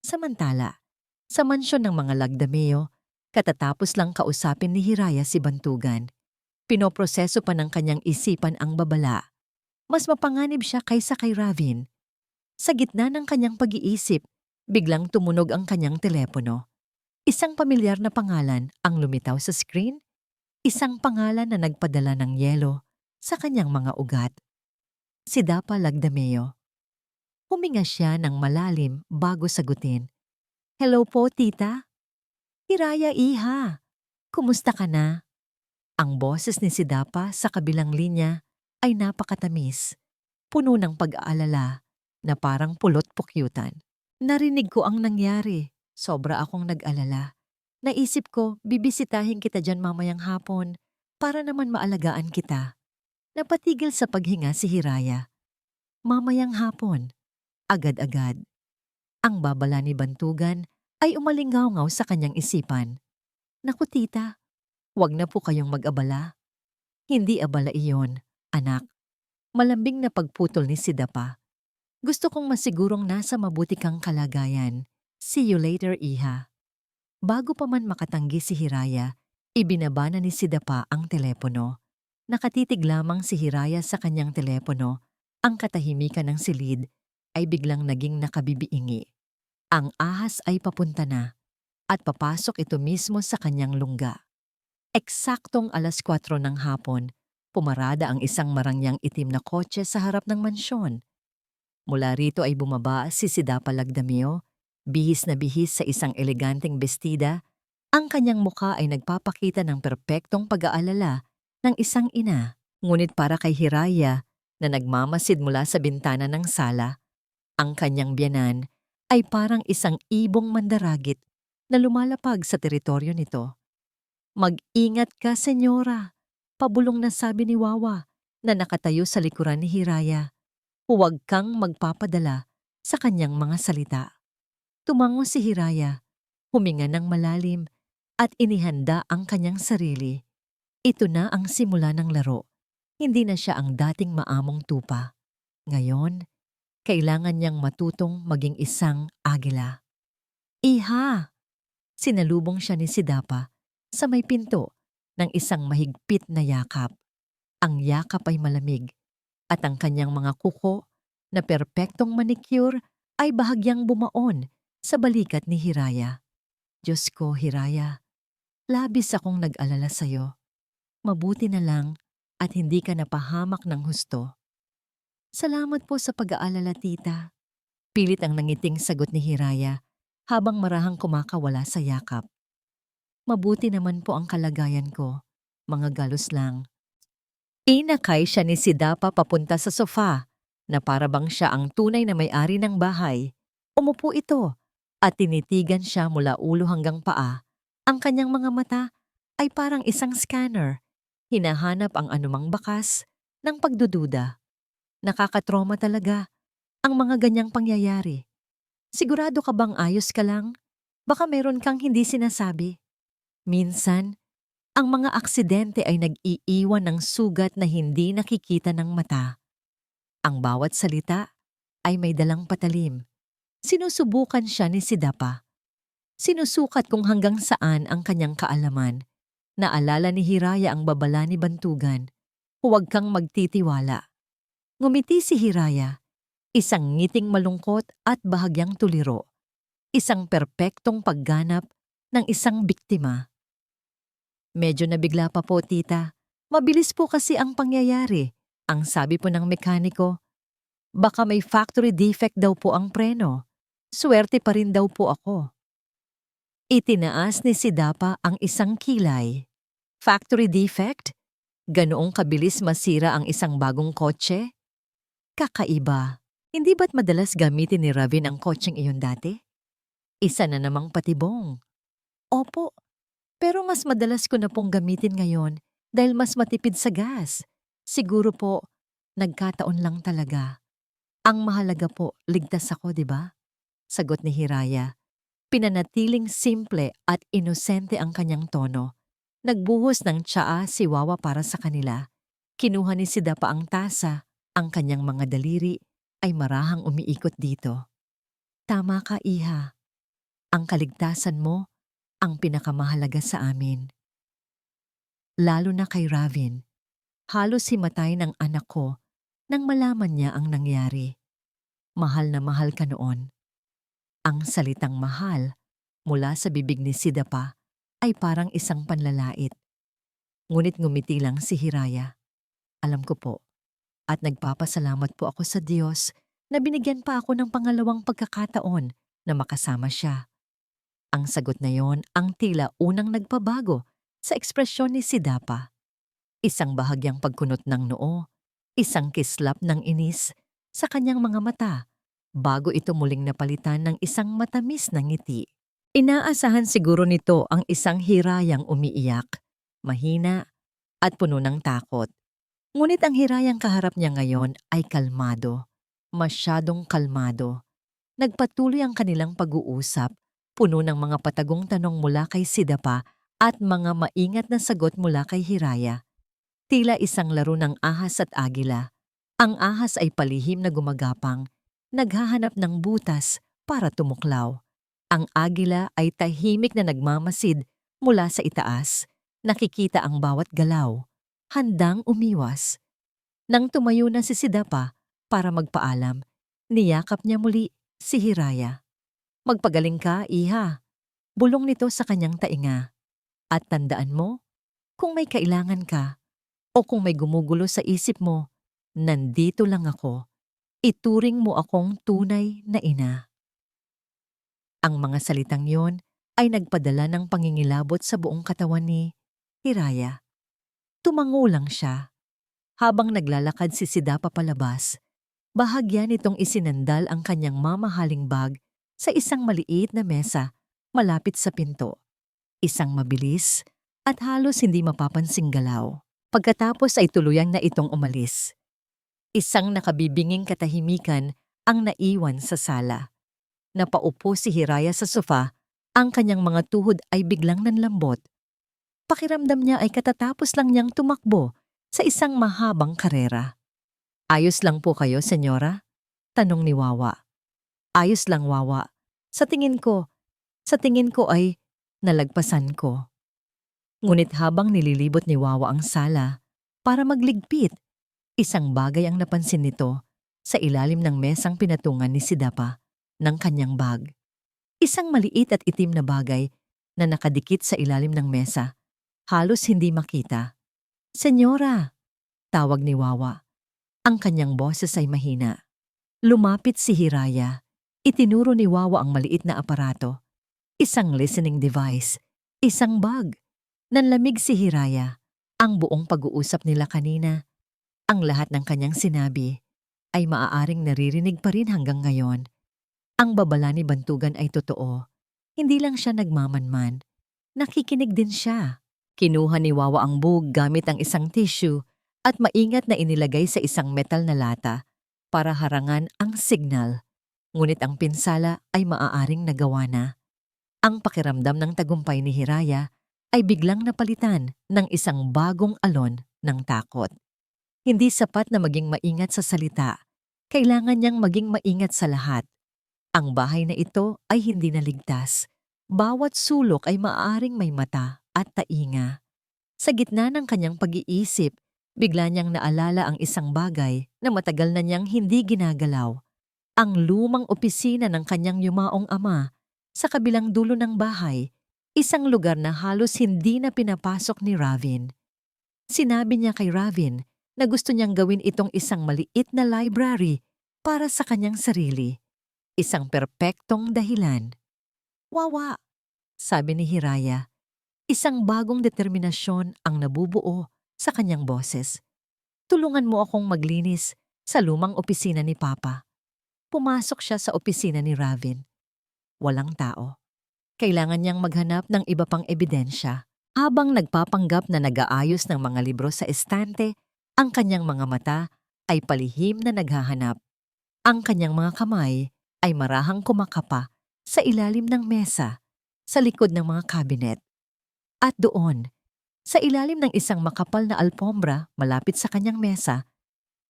Samantala, sa mansyon ng mga Lagdameo, katatapos lang kausapin ni Hiraya si Bantugan. Pinoproseso pa ng kanyang isipan ang babala. Mas mapanganib siya kaysa kay Ravin. Sa gitna ng kanyang pag-iisip, biglang tumunog ang kanyang telepono. Isang pamilyar na pangalan ang lumitaw sa screen, isang pangalan na nagpadala ng yelo sa kanyang mga ugat. Sidapa Lagdameo. Huminga siya ng malalim bago sagutin. Hello po, tita? Hiraya, iha. Kumusta ka na? Ang boses ni Sidapa sa kabilang linya ay napakatamis, puno ng pag-aalala na parang pulot-pukyutan. Narinig ko ang nangyari. Sobra akong nag-alala. Naisip ko, bibisitahin kita dyan mamayang hapon para naman maalagaan kita. Napatigil sa paghinga si Hiraya. Mamayang hapon, agad-agad. Ang babala ni Bantugan ay umalingaw-ngaw sa kanyang isipan. Naku tita, huwag na po kayong mag-abala. Hindi abala iyon, anak. Malambing na pagputol ni Sidapa. Gusto kong masigurong nasa mabuti kang kalagayan. See you later, iha. Bago pa man makatanggi si Hiraya, ibinaba na ni Sidapa ang telepono. Nakatitig lamang si Hiraya sa kanyang telepono, ang katahimikan ng silid ay biglang naging nakabibiingi. Ang ahas ay papunta na at papasok ito mismo sa kanyang lungga. Eksaktong 4:00 ng hapon, pumarada ang isang marangyang itim na kotse sa harap ng mansyon. Mula rito ay bumaba si Sidapa Lagdameo, bihis na bihis sa isang eleganteng bestida. Ang kanyang mukha ay nagpapakita ng perpektong pag-aalala ng isang ina. Ngunit para kay Hiraya na nagmamasid mula sa bintana ng sala, ang kanyang biyanan ay parang isang ibong mandaragit na lumalapag sa teritoryo nito. Mag-ingat ka, senyora, pabulong na sabi ni Wawa na nakatayo sa likuran ni Hiraya. Huwag kang magpapadala sa kanyang mga salita. Tumango si Hiraya, huminga ng malalim at inihanda ang kanyang sarili. Ito na ang simula ng laro. Hindi na siya ang dating maamong tupa. Ngayon, kailangan niyang matutong maging isang agila. Iha! Sinalubong siya ni Sidapa sa may pinto ng isang mahigpit na yakap. Ang yakap ay malamig at ang kanyang mga kuko na perpektong manicure ay bahagyang bumaon sa balikat ni Hiraya. Diyos ko, Hiraya, labis akong nag-alala sa'yo. Mabuti na lang at hindi ka napahamak ng husto. Salamat po sa pag-aalala, tita. Pilit ang nangiting sagot ni Hiraya habang marahang kumakawala sa yakap. Mabuti naman po ang kalagayan ko, mga galos lang. Inakay siya ni Sidapa papunta sa sofa na para bang siya ang tunay na may-ari ng bahay. Umupo ito at tinitigan siya mula ulo hanggang paa. Ang kanyang mga mata ay parang isang scanner. Hinahanap ang anumang bakas ng pagdududa. Nakakatroma talaga ang mga ganyang pangyayari. Sigurado ka bang ayos ka lang? Baka meron kang hindi sinasabi. Minsan, ang mga aksidente ay nag-iiwan ng sugat na hindi nakikita ng mata. Ang bawat salita ay may dalang patalim. Sinusubukan siya ni Sidapa. Sinusukat kung hanggang saan ang kanyang kaalaman. Naalala ni Hiraya ang babala ni Bantugan. Huwag kang magtitiwala. Ngumiti si Hiraya, isang ngiting malungkot at bahagyang tuliro. Isang perpektong pagganap ng isang biktima. Medyo nabigla pa po, tita. Mabilis po kasi ang pangyayari. Ang sabi po ng mekaniko, baka may factory defect daw po ang preno. Swerte pa rin daw po ako. Itinaas ni Sidapa ang isang kilay. Factory defect? Ganoong kabilis masira ang isang bagong kotse? Kakaiba. Hindi ba't madalas gamitin ni Ravin ang kotseng iyon dati? Isa na namang patibong. Opo, pero mas madalas ko na pong gamitin ngayon dahil mas matipid sa gas. Siguro po, nagkataon lang talaga. Ang mahalaga po, ligtas ako, di ba? Sagot ni Hiraya. Pinanatiling simple at inosente ang kanyang tono. Nagbuhos ng tsaa si Wawa para sa kanila. Kinuha ni Sidapa ang tasa. Ang kanyang mga daliri ay marahang umiikot dito. Tama ka, Iha. Ang kaligtasan mo ang pinakamahalaga sa amin. Lalo na kay Ravin. Halos himatay ng anak ko nang malaman niya ang nangyari. Mahal na mahal ka noon. Ang salitang mahal mula sa bibig ni Sidapa ay parang isang panlalait. Ngunit ngumiti lang si Hiraya. Alam ko po, at nagpapasalamat po ako sa Diyos na binigyan pa ako ng pangalawang pagkakataon na makasama siya. Ang sagot na yon ang tila unang nagpabago sa ekspresyon ni Sidapa. Isang bahagyang pagkunot ng noo, isang kislap ng inis sa kanyang mga mata bago ito muling napalitan ng isang matamis na ngiti. Inaasahan siguro nito ang isang Hirayang umiiyak, mahina at puno ng takot. Ngunit ang Hirayang kaharap niya ngayon ay kalmado, masyadong kalmado. Nagpatuloy ang kanilang pag-uusap, puno ng mga patagong tanong mula kay Sidapa at mga maingat na sagot mula kay Hiraya. Tila isang laro ng ahas at agila. Ang ahas ay palihim na gumagapang, naghahanap ng butas para tumuklaw. Ang agila ay tahimik na nagmamasid mula sa itaas, nakikita ang bawat galaw, handang umiwas. Nang tumayo na si Sidapa para magpaalam, niyakap niya muli si Hiraya. Magpagaling ka, Iha. Bulong nito sa kanyang tainga. At tandaan mo, kung may kailangan ka o kung may gumugulo sa isip mo, nandito lang ako. Ituring mo akong tunay na ina. Ang mga salitang yon ay nagpadala ng pangingilabot sa buong katawan ni Hiraya. Tumango lang siya. Habang naglalakad si Sidapa palabas, bahagya nitong isinandal ang kanyang mamahaling bag sa isang maliit na mesa malapit sa pinto. Isang mabilis at halos hindi mapapansing galaw. Pagkatapos ay tuluyang na itong umalis. Isang nakabibinging katahimikan ang naiwan sa sala. Napaupo si Hiraya sa sofa, ang kanyang mga tuhod ay biglang nanlambot. Pakiramdam niya ay katatapos lang niyang tumakbo sa isang mahabang karera. Ayos lang po kayo, senyora? Tanong ni Wawa. Ayos lang, Wawa. Sa tingin ko ay nalagpasan ko. Ngunit habang nililibot ni Wawa ang sala para magligpit, isang bagay ang napansin nito sa ilalim ng mesang pinatungan ni Sidapa ng kanyang bag. Isang maliit at itim na bagay na nakadikit sa ilalim ng mesa, halos hindi makita. Senyora, tawag ni Wawa. Ang kanyang boses ay mahina. Lumapit si Hiraya. Itinuro ni Wawa ang maliit na aparato. Isang listening device. Isang bag. Nanlamig si Hiraya. Ang buong pag-uusap nila kanina, ang lahat ng kanyang sinabi, ay maaaring naririnig pa rin hanggang ngayon. Ang babala ni Bantugan ay totoo. Hindi lang siya nagmamanman. Nakikinig din siya. Kinuha ni Wawa ang bug gamit ang isang tissue at maingat na inilagay sa isang metal na lata para harangan ang signal. Ngunit ang pinsala ay maaaring nagawa na. Ang pakiramdam ng tagumpay ni Hiraya ay biglang napalitan ng isang bagong alon ng takot. Hindi sapat na maging maingat sa salita. Kailangan niyang maging maingat sa lahat. Ang bahay na ito ay hindi naligtas. Bawat sulok ay maaaring may mata at tainga. Sa gitna ng kanyang pag-iisip, bigla niyang naalala ang isang bagay na matagal na niyang hindi ginagalaw. Ang lumang opisina ng kanyang yumaong ama sa kabilang dulo ng bahay, isang lugar na halos hindi na pinapasok ni Ravin. Sinabi niya kay Ravin na gusto niyang gawin itong isang maliit na library para sa kanyang sarili. Isang perpektong dahilan. Wawa, sabi ni Hiraya. Isang bagong determinasyon ang nabubuo sa kanyang boses. Tulungan mo akong maglinis sa lumang opisina ni Papa. Pumasok siya sa opisina ni Ravin. Walang tao. Kailangan niyang maghanap ng iba pang ebidensya. Habang nagpapanggap na nag-aayos ng mga libro sa estante, ang kanyang mga mata ay palihim na naghahanap. Ang kanyang mga kamay ay marahang kumakapa sa ilalim ng mesa, sa likod ng mga kabinet. At doon, sa ilalim ng isang makapal na alpombra malapit sa kanyang mesa,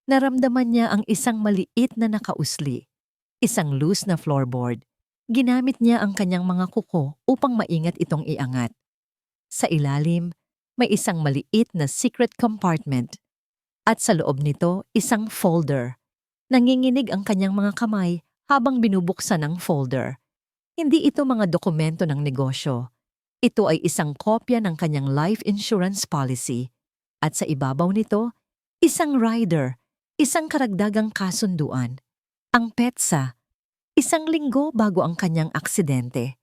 naramdaman niya ang isang maliit na nakausli, isang loose na floorboard. Ginamit niya ang kanyang mga kuko upang maingat itong iangat. Sa ilalim, may isang maliit na secret compartment. At sa loob nito, isang folder. Nanginginig ang kanyang mga kamay habang binubuksan ang folder. Hindi ito mga dokumento ng negosyo. Ito ay isang kopya ng kanyang life insurance policy. At sa ibabaw nito, isang rider, isang karagdagang kasunduan. Ang petsa, isang linggo bago ang kanyang aksidente.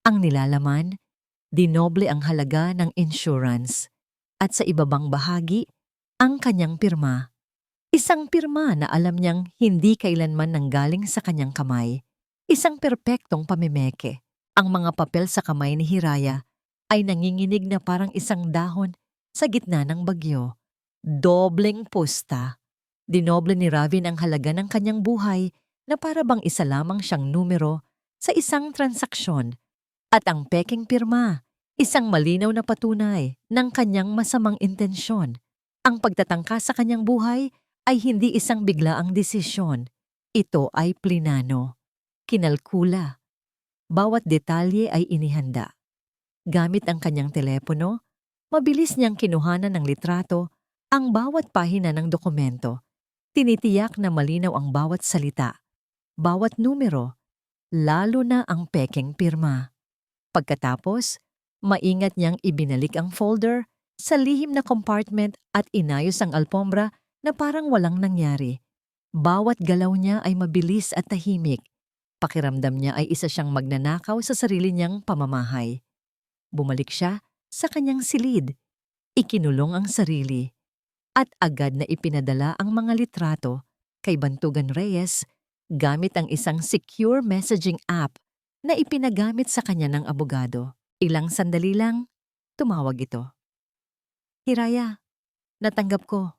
Ang nilalaman, dinoble ang halaga ng insurance. At sa ibabang bahagi, ang kanyang pirma. Isang pirma na alam niyang hindi kailanman nanggaling sa kanyang kamay. Isang perpektong pamimeke. Ang mga papel sa kamay ni Hiraya ay nanginginig na parang isang dahon sa gitna ng bagyo. Dobleng pusta. Dinoble ni Ravin ang halaga ng kanyang buhay na para bang isa lamang siyang numero sa isang transaksyon. At ang peking pirma, isang malinaw na patunay ng kanyang masamang intensyon. Ang pagtatangka sa kanyang buhay ay hindi isang biglaang desisyon. Ito ay plinano. Kinalkula. Bawat detalye ay inihanda. Gamit ang kanyang telepono, mabilis niyang kinuhanan ng litrato ang bawat pahina ng dokumento. Tinitiyak na malinaw ang bawat salita, bawat numero, lalo na ang peking pirma. Pagkatapos, maingat niyang ibinalik ang folder sa lihim na compartment at inayos ang alpombra na parang walang nangyari. Bawat galaw niya ay mabilis at tahimik. Pakiramdam niya ay isa siyang magnanakaw sa sarili niyang pamamahay. Bumalik siya sa kanyang silid. Ikinulong ang sarili. At agad na ipinadala ang mga litrato kay Bantugan Reyes gamit ang isang secure messaging app na ipinagamit sa kanya ng abogado. Ilang sandali lang, tumawag ito. Hiraya, natanggap ko,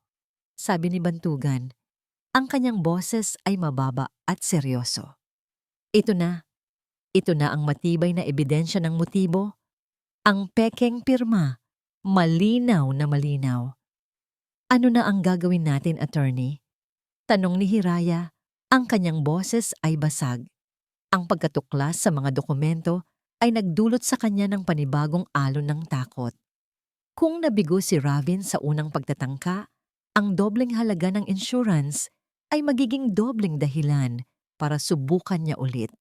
sabi ni Bantugan. Ang kanyang boses ay mababa at seryoso. Ito na ang matibay na ebidensya ng motibo. Ang pekeng pirma, malinaw na malinaw. Ano na ang gagawin natin, attorney? Tanong ni Hiraya, ang kanyang boses ay basag. Ang pagkatuklas sa mga dokumento ay nagdulot sa kanya ng panibagong alon ng takot. Kung nabigo si Ravin sa unang pagtatangka, ang dobleng halaga ng insurance ay magiging dobleng dahilan para subukan niya ulit.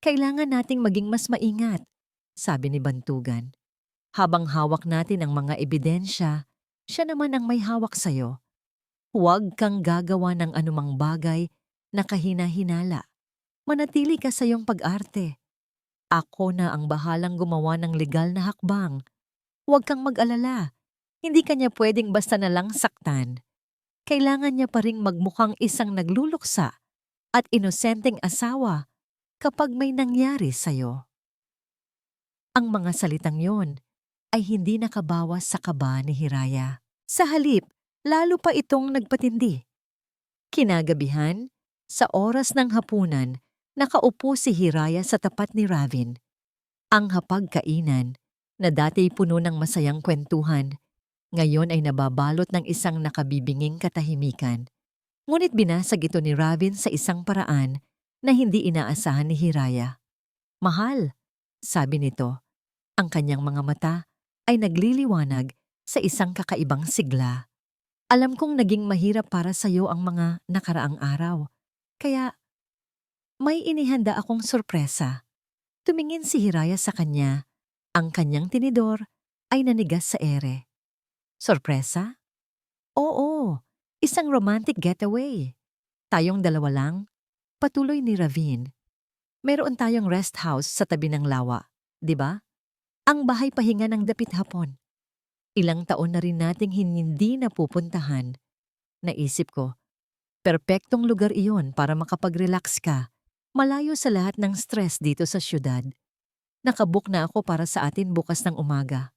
Kailangan nating maging mas maingat, sabi ni Bantugan. Habang hawak natin ang mga ebidensya, siya naman ang may hawak sa'yo. Huwag kang gagawa ng anumang bagay na kahina-hinala. Manatili ka sa iyong pag-arte. Ako na ang bahalang gumawa ng legal na hakbang. Huwag kang mag-alala. Hindi kanya pwedeng basta na lang saktan. Kailangan niya pa ring magmukhang isang nagluluksa at inosenteng asawa kapag may nangyari sa'yo. Ang mga salitang yon ay hindi nakabawas sa kaba ni Hiraya. Sa halip, lalo pa itong nagpatindi. Kinagabihan, sa oras ng hapunan, nakaupo si Hiraya sa tapat ni Ravin. Ang hapagkainan, na dati puno ng masayang kwentuhan, ngayon ay nababalot ng isang nakabibinging katahimikan. Ngunit binasag ito ni Ravin sa isang paraan na hindi inaasahan ni Hiraya. Mahal, sabi nito, ang kanyang mga mata ay nagliliwanag sa isang kakaibang sigla. Alam kong naging mahirap para sa'yo ang mga nakaraang araw, kaya may inihanda akong sorpresa. Tumingin si Hiraya sa kanya. Ang kanyang tinidor ay nanigas sa ere. Sorpresa? Oo, isang romantic getaway. Tayong dalawa lang, patuloy ni Ravin. Meron tayong rest house sa tabi ng lawa, di ba? Ang bahay pahinga ng dapit hapon. Ilang taon na rin nating hindi napupuntahan. Naisip ko, perpektong lugar iyon para makapag-relax ka, malayo sa lahat ng stress dito sa syudad. Nakabook na ako para sa atin bukas ng umaga.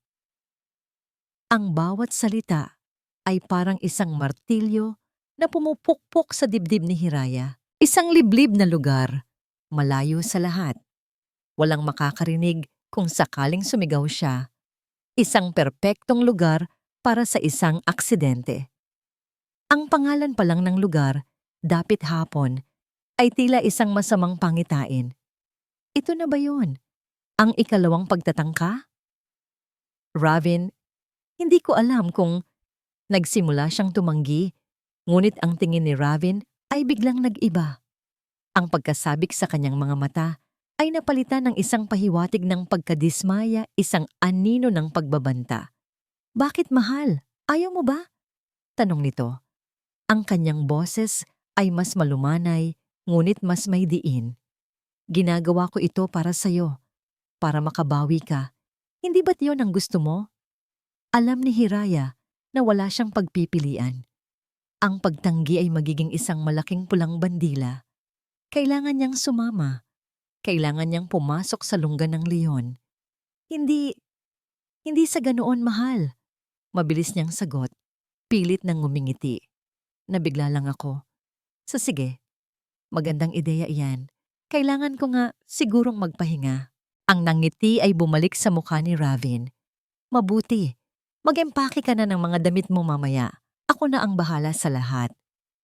Ang bawat salita ay parang isang martilyo na pumupukpok sa dibdib ni Hiraya. Isang liblib na lugar, malayo sa lahat. Walang makakarinig kung sakaling sumigaw siya. Isang perpektong lugar para sa isang aksidente. Ang pangalan pa lang ng lugar, Dapit Hapon, ay tila isang masamang pangitain. Ito na ba yun? Ang ikalawang pagtatangka? Ravin, hindi ko alam kung nagsimula siyang tumanggi, ngunit ang tingin ni Ravin ay biglang nag-iba. Ang pagkasabik sa kanyang mga mata ay napalitan ng isang pahiwatig ng pagkadismaya, isang anino ng pagbabanta. Bakit mahal? Ayaw mo ba? Tanong nito. Ang kanyang boses ay mas malumanay, ngunit mas may diin. Ginagawa ko ito para sa'yo, para makabawi ka. Hindi ba't yun ang gusto mo? Alam ni Hiraya na wala siyang pagpipilian. Ang pagtanggi ay magiging isang malaking pulang bandila. Kailangan niyang sumama. Kailangan niyang pumasok sa lungga ng leon. Hindi sa ganoon, mahal. Mabilis niyang sagot. Pilit nang ngumingiti. Nabigla lang ako. Sige, magandang ideya iyan. Kailangan ko nga sigurong magpahinga. Ang nangiti ay bumalik sa mukha ni Ravin. Mabuti. Mag-empake ka na ng mga damit mo mamaya. Ako na ang bahala sa lahat.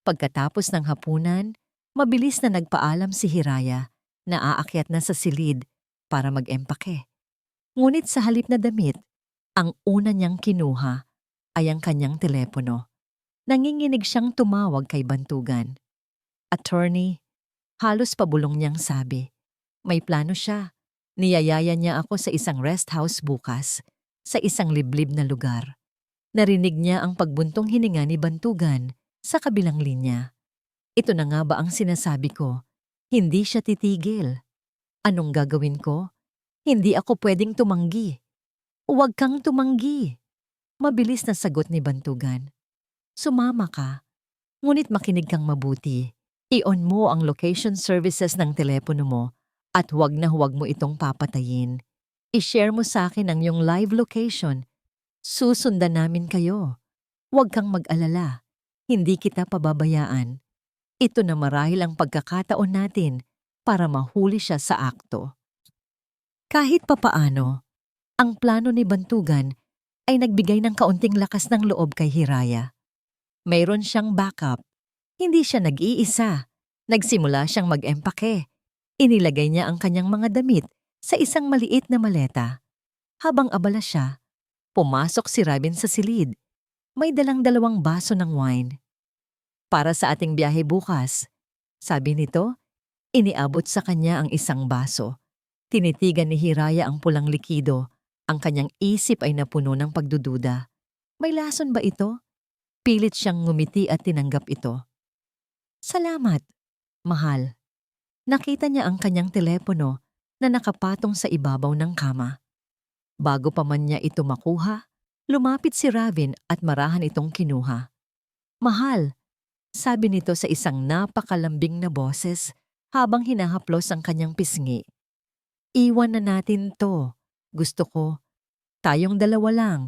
Pagkatapos ng hapunan, mabilis na nagpaalam si Hiraya na aakyat na sa silid para mag-empake. Ngunit sa halip na damit, ang una niyang kinuha ay ang kanyang telepono. Nanginginig siyang tumawag kay Bantugan. Attorney, halos pabulong niyang sabi. May plano siya. Niyayaya niya ako sa isang rest house bukas, sa isang liblib na lugar. Narinig niya ang pagbuntong hininga ni Bantugan sa kabilang linya. Ito na nga ba ang sinasabi ko? Hindi siya titigil. Anong gagawin ko? Hindi ako pwedeng tumanggi. Huwag kang tumanggi. Mabilis na sagot ni Bantugan. Sumama ka. Ngunit makinig kang mabuti. I-on mo ang location services ng telepono mo at huwag na huwag mo itong papatayin. I-share mo sa akin ang iyong live location. Susundan namin kayo. Huwag kang mag-alala. Hindi kita pababayaan. Ito na marahil ang pagkakataon natin para mahuli siya sa akto. Kahit papaano, ang plano ni Bantugan ay nagbigay ng kaunting lakas ng loob kay Hiraya. Mayroon siyang backup. Hindi siya nag-iisa. Nagsimula siyang mag-empake. Inilagay niya ang kanyang mga damit sa isang maliit na maleta. Habang abala siya, pumasok si Ravin sa silid. May dalang 2 baso ng wine. Para sa ating biyahe bukas, sabi nito, iniabot sa kanya ang isang baso. Tinitigan ni Hiraya ang pulang likido. Ang kanyang isip ay napuno ng pagdududa. May lason ba ito? Pilit siyang ngumiti at tinanggap ito. Salamat, mahal. Nakita niya ang kanyang telepono na nakapatong sa ibabaw ng kama. Bago pa man niya ito makuha, lumapit si Ravin at marahan itong kinuha. Mahal, sabi nito sa isang napakalambing na boses habang hinahaplos ang kanyang pisngi. Iwan na natin to. Gusto ko. Tayong dalawa lang.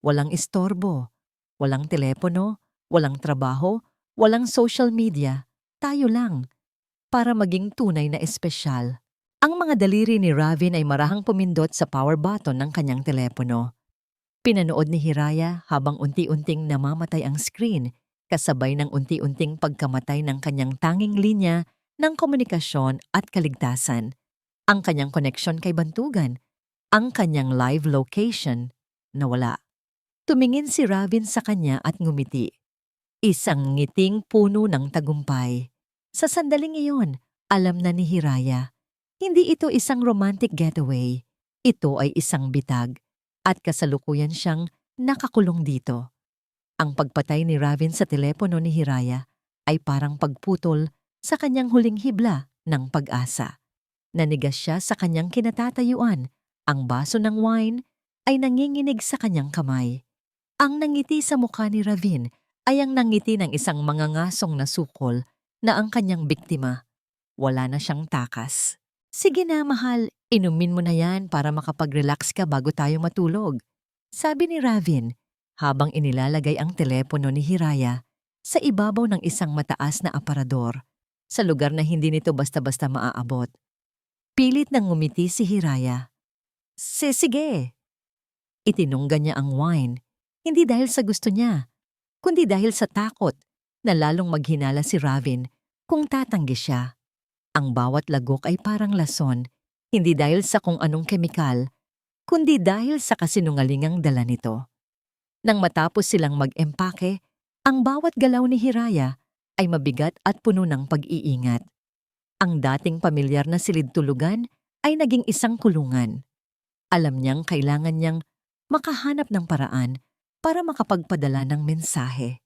Walang istorbo. Walang telepono. Walang trabaho. Walang social media. Tayo lang. Para maging tunay na espesyal. Ang mga daliri ni Ravin ay marahang pumindot sa power button ng kanyang telepono. Pinanood ni Hiraya habang unti-unting namamatay ang screen kasabay ng unti-unting pagkamatay ng kanyang tanging linya ng komunikasyon at kaligtasan. Ang kanyang koneksyon kay Bantugan, ang kanyang live location, nawala. Tumingin si Ravin sa kanya at ngumiti. Isang ngiting puno ng tagumpay. Sa sandaling iyon, alam na ni Hiraya. Hindi ito isang romantic getaway. Ito ay isang bitag. At kasalukuyan siyang nakakulong dito. Ang pagpatay ni Ravin sa telepono ni Hiraya ay parang pagputol sa kanyang huling hibla ng pag-asa. Nanigas siya sa kanyang kinatatayuan. Ang baso ng wine ay nanginginig sa kanyang kamay. Ang nangiti sa mukha ni Ravin ay ang nangiti ng isang mangangasong na sukol na ang kanyang biktima. Wala na siyang takas. Sige na, mahal, inumin mo na yan para makapag-relax ka bago tayo matulog. Sabi ni Ravin habang inilalagay ang telepono ni Hiraya sa ibabaw ng isang mataas na aparador sa lugar na hindi nito basta-basta maaabot. Pilit nang ngumiti si Hiraya. Sige. Itinungga niya ang wine, hindi dahil sa gusto niya, kundi dahil sa takot na lalong maghinala si Ravin kung tatanggi siya. Ang bawat lagok ay parang lason, hindi dahil sa kung anong kemikal, kundi dahil sa kasinungalingang dala nito. Nang matapos silang mag-empake, ang bawat galaw ni Hiraya ay mabigat at puno ng pag-iingat. Ang dating pamilyar na silid-tulugan ay naging isang kulungan. Alam niyang kailangan niyang makahanap ng paraan para makapagpadala ng mensahe.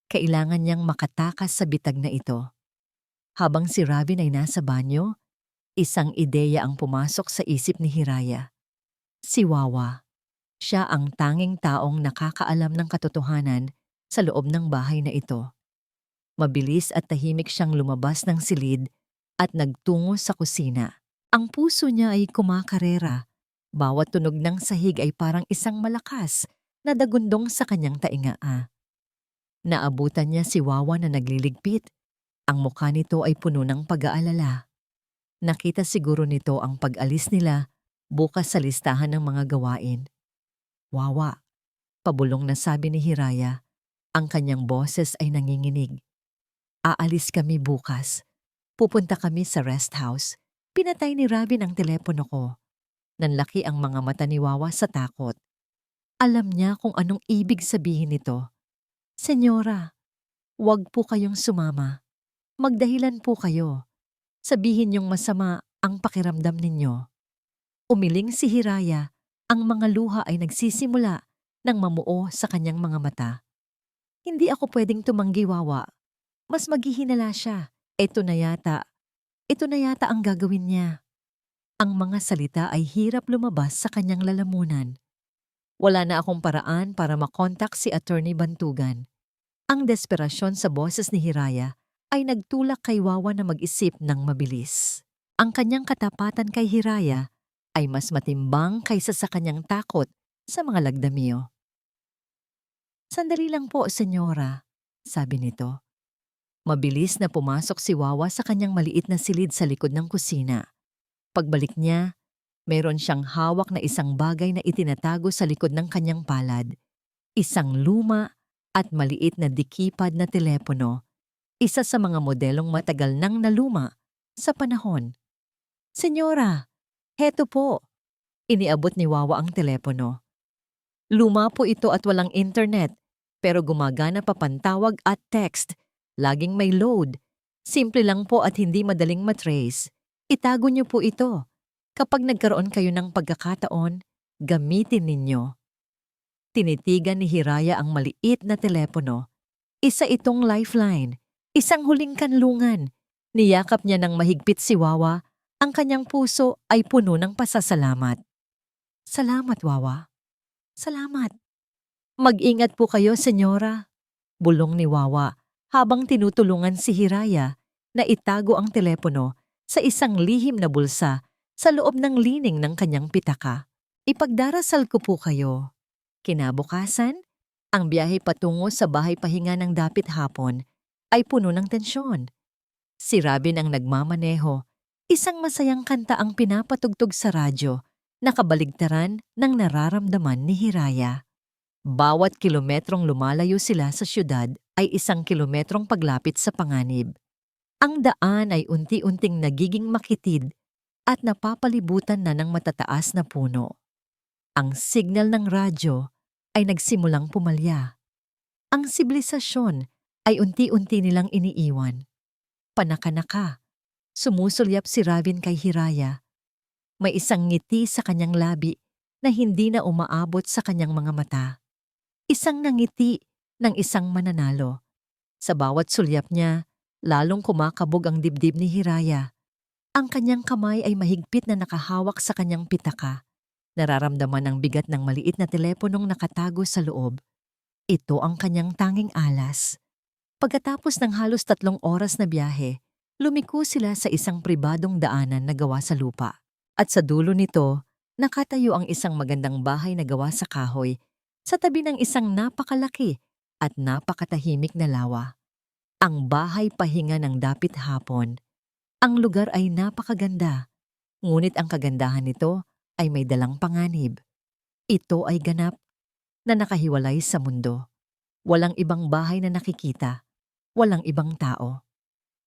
Kailangan niyang makatakas sa bitag na ito. Habang si Ravin ay nasa banyo, isang ideya ang pumasok sa isip ni Hiraya. Si Wawa. Siya ang tanging taong nakakaalam ng katotohanan sa loob ng bahay na ito. Mabilis at tahimik siyang lumabas ng silid at nagtungo sa kusina. Ang puso niya ay kumakarera. Bawat tunog ng sahig ay parang isang malakas na dagundong sa kanyang taingaa. Naabutan niya si Wawa na nagliligpit. Ang mukha nito ay puno ng pag-aalala. Nakita siguro nito ang pag-alis nila bukas sa listahan ng mga gawain. Wawa, pabulong na sabi ni Hiraya. Ang kanyang boses ay nanginginig. Aalis kami bukas. Pupunta kami sa rest house. Pinatay ni Ravin ang telepono ko. Nanlaki ang mga mata ni Wawa sa takot. Alam niya kung anong ibig sabihin nito. Senyora, huwag po kayong sumama. Magdahilan po kayo. Sabihin niyong masama ang pakiramdam ninyo. Umiling si Hiraya, ang mga luha ay nagsisimula ng mamuo sa kanyang mga mata. Hindi ako pwedeng tumanggi, Wawa. Mas maghihinala siya. Ito na yata ang gagawin niya. Ang mga salita ay hirap lumabas sa kanyang lalamunan. Wala na akong paraan para makontak si Attorney Bantugan. Ang desperasyon sa boses ni Hiraya ay nagtulak kay Wawa na mag-isip ng mabilis. Ang kanyang katapatan kay Hiraya ay mas matimbang kaysa sa kanyang takot sa mga lagdamyo. Sandali lang po, senyora, sabi nito. Mabilis na pumasok si Wawa sa kanyang maliit na silid sa likod ng kusina. Pagbalik niya, meron siyang hawak na isang bagay na itinatago sa likod ng kanyang palad. Isang luma at maliit na dikipad na telepono. Isa sa mga modelong matagal nang naluma sa panahon. Senyora, heto po. Iniabot ni Wawa ang telepono. Luma po ito at walang internet, pero gumagana pa pantawag at text. Laging may load. Simple lang po at hindi madaling matrace. Itago niyo po ito. Kapag nagkaroon kayo ng pagkakataon, gamitin ninyo. Tinitigan ni Hiraya ang maliit na telepono. Isa itong lifeline. Isang huling kanlungan. Niyakap niya ng mahigpit si Wawa. Ang kanyang puso ay puno ng pasasalamat. Salamat, Wawa. Salamat. Mag-ingat po kayo, senyora. Bulong ni Wawa habang tinutulungan si Hiraya na itago ang telepono sa isang lihim na bulsa sa loob ng lining ng kanyang pitaka. Ipagdarasal ko po kayo. Kinabukasan, ang biyahe patungo sa bahay pahinga ng dapit hapon ay puno ng tensyon. Si Ravin ang nagmamaneho, isang masayang kanta ang pinapatugtog sa radyo, nakabaligtaran ng nararamdaman ni Hiraya. Bawat kilometrong lumalayo sila sa syudad ay isang kilometrong paglapit sa panganib. Ang daan ay unti-unting nagiging makitid at napapalibutan na ng matataas na puno. Ang signal ng radyo ay nagsimulang pumalya. Ang sibilisasyon ay unti-unti nilang iniiwan. Panakanaka, sumusulyap si Ravin kay Hiraya. May isang ngiti sa kanyang labi na hindi na umaabot sa kanyang mga mata. Isang nangiti ng isang mananalo. Sa bawat sulyap niya, lalong kumakabog ang dibdib ni Hiraya. Ang kanyang kamay ay mahigpit na nakahawak sa kanyang pitaka. Nararamdaman ang bigat ng maliit na teleponong nakatago sa loob. Ito ang kanyang tanging alas. Pagkatapos ng halos 3 oras na biyahe, lumiko sila sa isang pribadong daanan na gawa sa lupa. At sa dulo nito, nakatayo ang isang magandang bahay na gawa sa kahoy sa tabi ng isang napakalaki at napakatahimik na lawa. Ang bahay pahinga ng dapit hapon. Ang lugar ay napakaganda, ngunit ang kagandahan nito ay may dalang panganib. Ito ay ganap na nakahiwalay sa mundo. Walang ibang bahay na nakikita, walang ibang tao.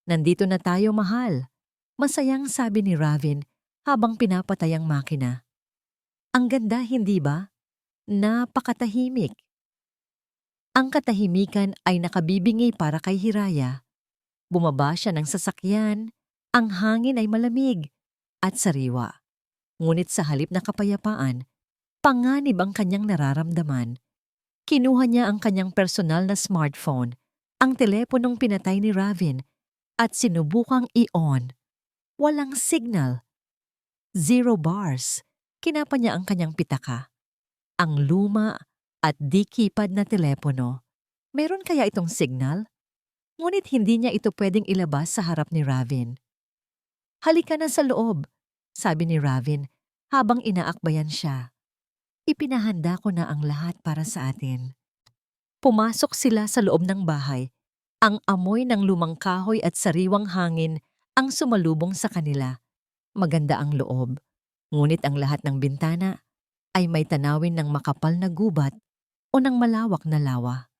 Nandito na tayo, mahal. Masayang sabi ni Ravin habang pinapatay ang makina. Ang ganda, hindi ba? Napakatahimik. Ang katahimikan ay nakabibingi para kay Hiraya. Bumaba siya ng sasakyan, ang hangin ay malamig at sariwa. Ngunit sa halip na kapayapaan, panganib ang kanyang nararamdaman. Kinuha niya ang kanyang personal na smartphone, ang teleponong pinatay ni Ravin, at sinubukang i-on. Walang signal. 0 bars. Kinapa niya ang kanyang pitaka. Ang luma at di keypad na telepono. Meron kaya itong signal? Ngunit hindi niya ito pwedeng ilabas sa harap ni Ravin. Halika na sa loob, sabi ni Ravin habang inaakbayan siya. Ipinahanda ko na ang lahat para sa atin. Pumasok sila sa loob ng bahay. Ang amoy ng lumang kahoy at sariwang hangin ang sumalubong sa kanila. Maganda ang loob, ngunit ang lahat ng bintana ay may tanawin ng makapal na gubat o ng malawak na lawa.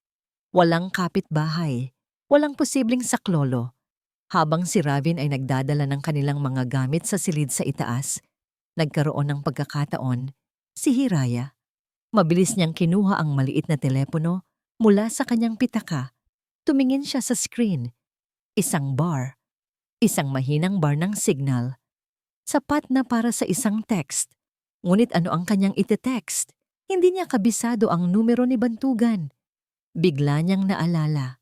Walang kapitbahay, walang posibleng saklolo. Habang si Ravin ay nagdadala ng kanilang mga gamit sa silid sa itaas, nagkaroon ng pagkakataon si Hiraya. Mabilis niyang kinuha ang maliit na telepono mula sa kanyang pitaka. Tumingin siya sa screen. Isang bar. Isang mahinang bar ng signal. Sapat na para sa isang text. Ngunit ano ang kanyang ite-text? Hindi niya kabisado ang numero ni Bantugan. Bigla niyang naalala.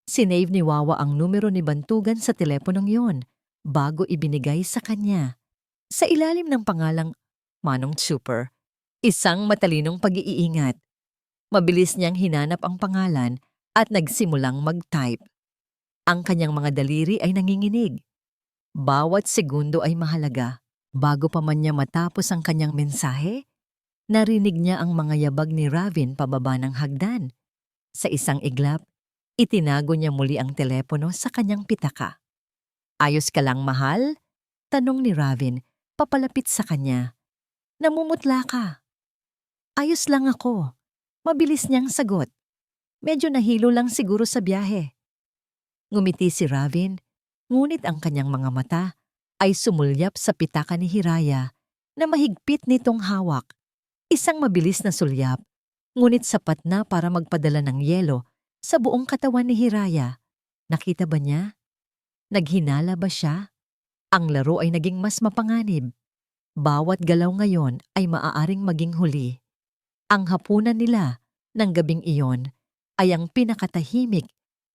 Sinave ni Wawa ang numero ni Bantugan sa teleponong yon bago ibinigay sa kanya. Sa ilalim ng pangalang Manong Super, isang matalinong pag-iingat. Mabilis niyang hinanap ang pangalan at nagsimulang mag-type. Ang kanyang mga daliri ay nanginginig. Bawat segundo ay mahalaga. Bago pa man niya matapos ang kanyang mensahe, narinig niya ang mga yabag ni Ravin pababa ng hagdan. Sa isang iglap, itinago niya muli ang telepono sa kanyang pitaka. Ayos ka lang, mahal? Tanong ni Ravin, papalapit sa kanya. Namumutla ka. Ayos lang ako. Mabilis niyang sagot. Medyo nahilo lang siguro sa biyahe. Ngumiti si Ravin, ngunit ang kanyang mga mata ay sumulyap sa pitaka ni Hiraya na mahigpit nitong hawak. Isang mabilis na sulyap, ngunit sapat na para magpadala ng yelo sa buong katawan ni Hiraya. Nakita ba niya? Naghinala ba siya? Ang laro ay naging mas mapanganib. Bawat galaw ngayon ay maaaring maging huli. Ang hapunan nila ng gabing iyon ay ang pinakatahimik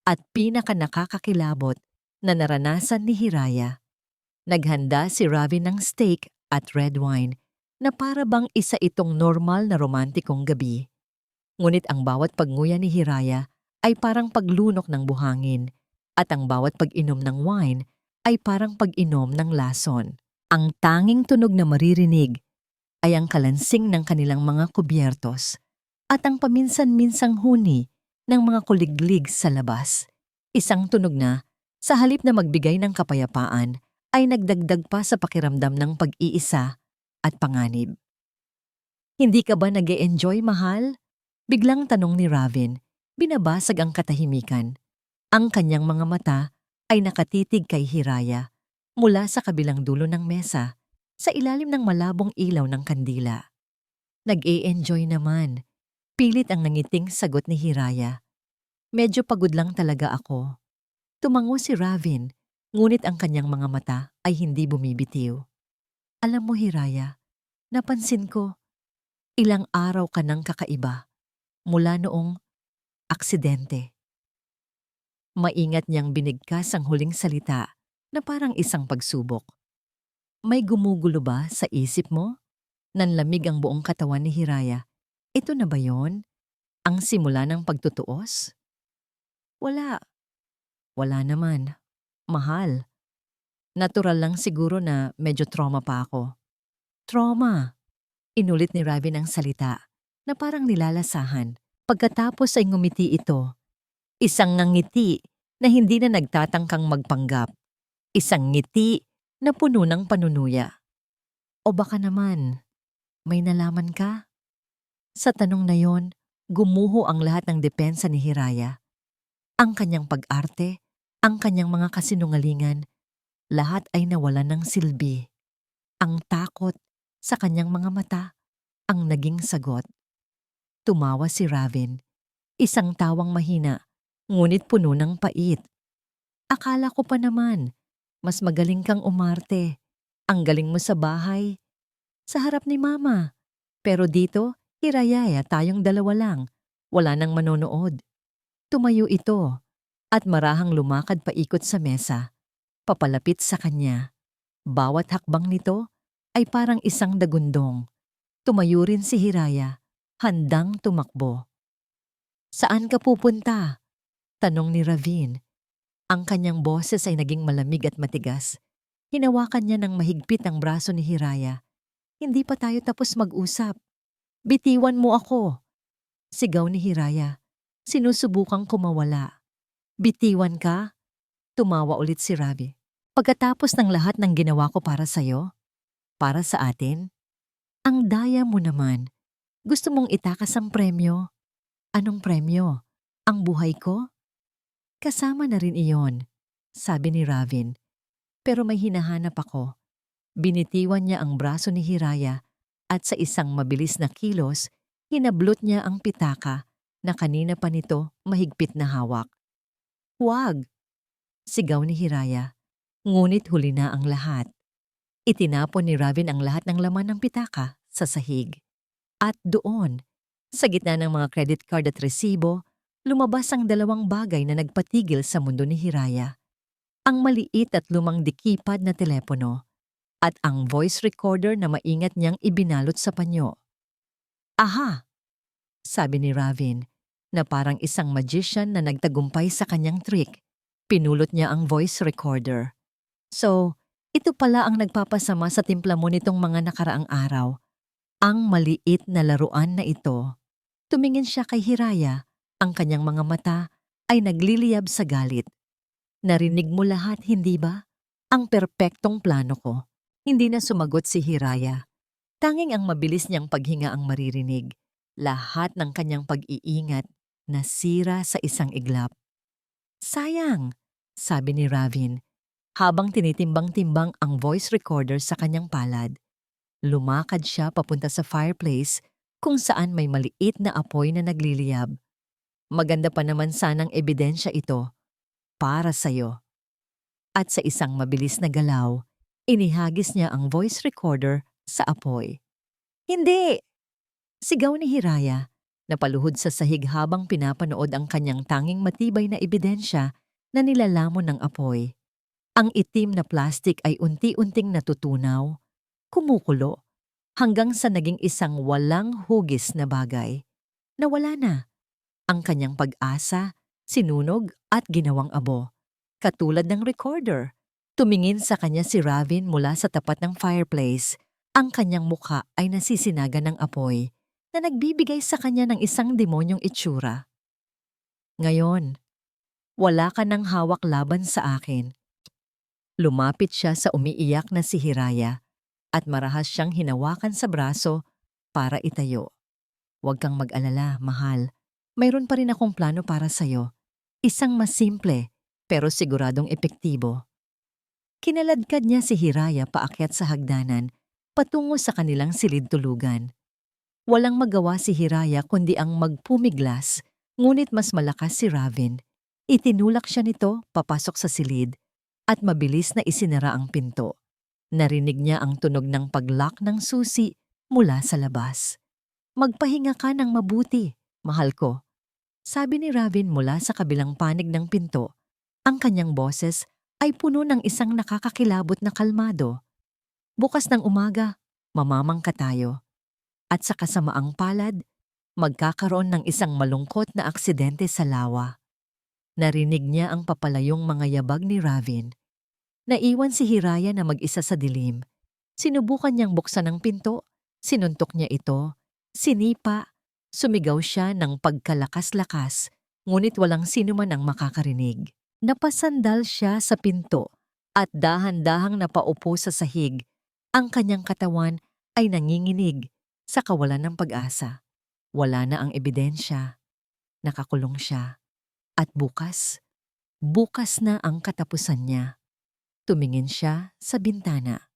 at pinakanakakakilabot na naranasan ni Hiraya. Naghanda si Ravin ng steak at red wine na para bang isa itong normal na romantikong gabi. Ngunit ang bawat pagnguya ni Hiraya ay parang paglunok ng buhangin at ang bawat pag-inom ng wine ay parang pag-inom ng lason. Ang tanging tunog na maririnig ay ang kalansing ng kanilang mga kubyertos at ang paminsan-minsang huni ng mga kuliglig sa labas. Isang tunog na, sa halip na magbigay ng kapayapaan, ay nagdagdag pa sa pakiramdam ng pag-iisa at panganib. Hindi ka ba nag-e-enjoy, mahal? Biglang tanong ni Ravin, binabasag ang katahimikan. Ang kanyang mga mata ay nakatitig kay Hiraya mula sa kabilang dulo ng mesa sa ilalim ng malabong ilaw ng kandila. Nag-e-enjoy naman. Pilit ang nangiting sagot ni Hiraya. Medyo pagod lang talaga ako. Tumango si Ravin, ngunit ang kanyang mga mata ay hindi bumibitiw. Alam mo Hiraya, napansin ko, ilang araw ka nang kakaiba mula noong aksidente. Maingat niyang binigkas ang huling salita na parang isang pagsubok. May gumugulo ba sa isip mo? Nanlamig ang buong katawan ni Hiraya. Ito na ba yon? Ang simula ng pagtutuos? Wala. Wala naman. Mahal. Natural lang siguro na medyo trauma pa ako. Trauma. Inulit ni Ravin ang salita na parang nilalasahan. Pagkatapos ay ngumiti ito. Isang ngiti na hindi na nagtatangkang magpanggap. Isang ngiti na puno ng panunuya. O baka naman, may nalaman ka? Sa tanong na yon, gumuho ang lahat ng depensa ni Hiraya. Ang kanyang pag-arte, ang kanyang mga kasinungalingan, lahat ay nawalan ng silbi. Ang takot sa kanyang mga mata, ang naging sagot. Tumawa si Ravin, isang tawang mahina, ngunit puno ng pait. Akala ko pa naman, mas magaling kang umarte. Ang galing mo sa bahay, sa harap ni Mama. Pero dito, Hiraya, tayong dalawa lang. Wala nang manonood. Tumayo ito at marahang lumakad paikot sa mesa, papalapit sa kanya. Bawat hakbang nito ay parang isang dagundong. Tumayo rin si Hiraya, handang tumakbo. Saan ka pupunta? Tanong ni Ravin. Ang kanyang boses ay naging malamig at matigas. Hinawakan niya ng mahigpit ang braso ni Hiraya. Hindi pa tayo tapos mag-usap. Bitiwan mo ako. Sigaw ni Hiraya. Sinusubukang kumawala. Bitiwan ka? Tumawa ulit si Ravi. Pagkatapos ng lahat ng ginawa ko para sa'yo? Para sa atin? Ang daya mo naman. Gusto mong itakas ang premyo? Anong premyo? Ang buhay ko? Kasama na rin iyon, sabi ni Ravin. Pero may hinahanap ako. Binitiwan niya ang braso ni Hiraya at sa isang mabilis na kilos, hinablot niya ang pitaka na kanina pa nito mahigpit na hawak. Huwag! Sigaw ni Hiraya. Ngunit huli na ang lahat. Itinapon ni Ravin ang lahat ng laman ng pitaka sa sahig. At doon, sa gitna ng mga credit card at resibo, lumabas ang dalawang bagay na nagpatigil sa mundo ni Hiraya. Ang maliit at lumang dikipad na telepono at ang voice recorder na maingat niyang ibinalot sa panyo. Aha! Sabi ni Ravin, na parang isang magician na nagtagumpay sa kanyang trick. Pinulot niya ang voice recorder. So, ito pala ang nagpapasama sa timpla mo nitong mga nakaraang araw. Ang maliit na laruan na ito. Tumingin siya kay Hiraya. Ang kanyang mga mata ay nagliliyab sa galit. Narinig mo lahat, hindi ba? Ang perpektong plano ko. Hindi na sumagot si Hiraya. Tanging ang mabilis niyang paghinga ang maririnig. Lahat ng kanyang pag-iingat nasira sa isang iglap. Sayang, sabi ni Ravin, habang tinitimbang-timbang ang voice recorder sa kanyang palad. Lumakad siya papunta sa fireplace kung saan may maliit na apoy na nagliliyab. Maganda pa naman sanang ebidensya ito para sa'yo. At sa isang mabilis na galaw, inihagis niya ang voice recorder sa apoy. Hindi! Sigaw ni Hiraya, napaluhod sa sahig habang pinapanood ang kanyang tanging matibay na ebidensya na nilalamon ng apoy. Ang itim na plastik ay unti-unting natutunaw, kumukulo, hanggang sa naging isang walang hugis na bagay. Nawala na. Ang kanyang pag-asa, sinunog at ginawang abo. Katulad ng recorder. Tumingin sa kanya si Ravin mula sa tapat ng fireplace. Ang kanyang mukha ay nasisinaga ng apoy na nagbibigay sa kanya ng isang demonyong itsura. Ngayon, wala ka ng hawak laban sa akin. Lumapit siya sa umiiyak na si Hiraya at marahas siyang hinawakan sa braso para itayo. Huwag kang mag-alala, mahal. Mayroon pa rin akong plano para sa'yo. Isang mas simple, pero siguradong epektibo. Kinaladkad niya si Hiraya paakyat sa hagdanan, patungo sa kanilang silid-tulugan. Walang magawa si Hiraya kundi ang magpumiglas, ngunit mas malakas si Ravin. Itinulak siya nito papasok sa silid at mabilis na isinara ang pinto. Narinig niya ang tunog ng pag-lock ng susi mula sa labas. "Magpahinga ka ng mabuti, mahal ko," sabi ni Ravin mula sa kabilang panig ng pinto. Ang kanyang boses ay puno ng isang nakakakilabot na kalmado. "Bukas ng umaga, mamamangka tayo. At sa kasamaang palad, magkakaroon ng isang malungkot na aksidente sa lawa." Narinig niya ang papalayong mga yabag ni Ravin. Naiwan si Hiraya na mag-isa sa dilim. Sinubukan niyang buksan ang pinto, sinuntok niya ito, sinipa, sumigaw siya ng pagkalakas-lakas, ngunit walang sino man ang makakarinig. Napasandal siya sa pinto at dahan-dahang napaupo sa sahig. Ang kanyang katawan ay nanginginig sa kawalan ng pag-asa. Wala na ang ebidensya. Nakakulong siya. At bukas na ang katapusan niya. Tumingin siya sa bintana.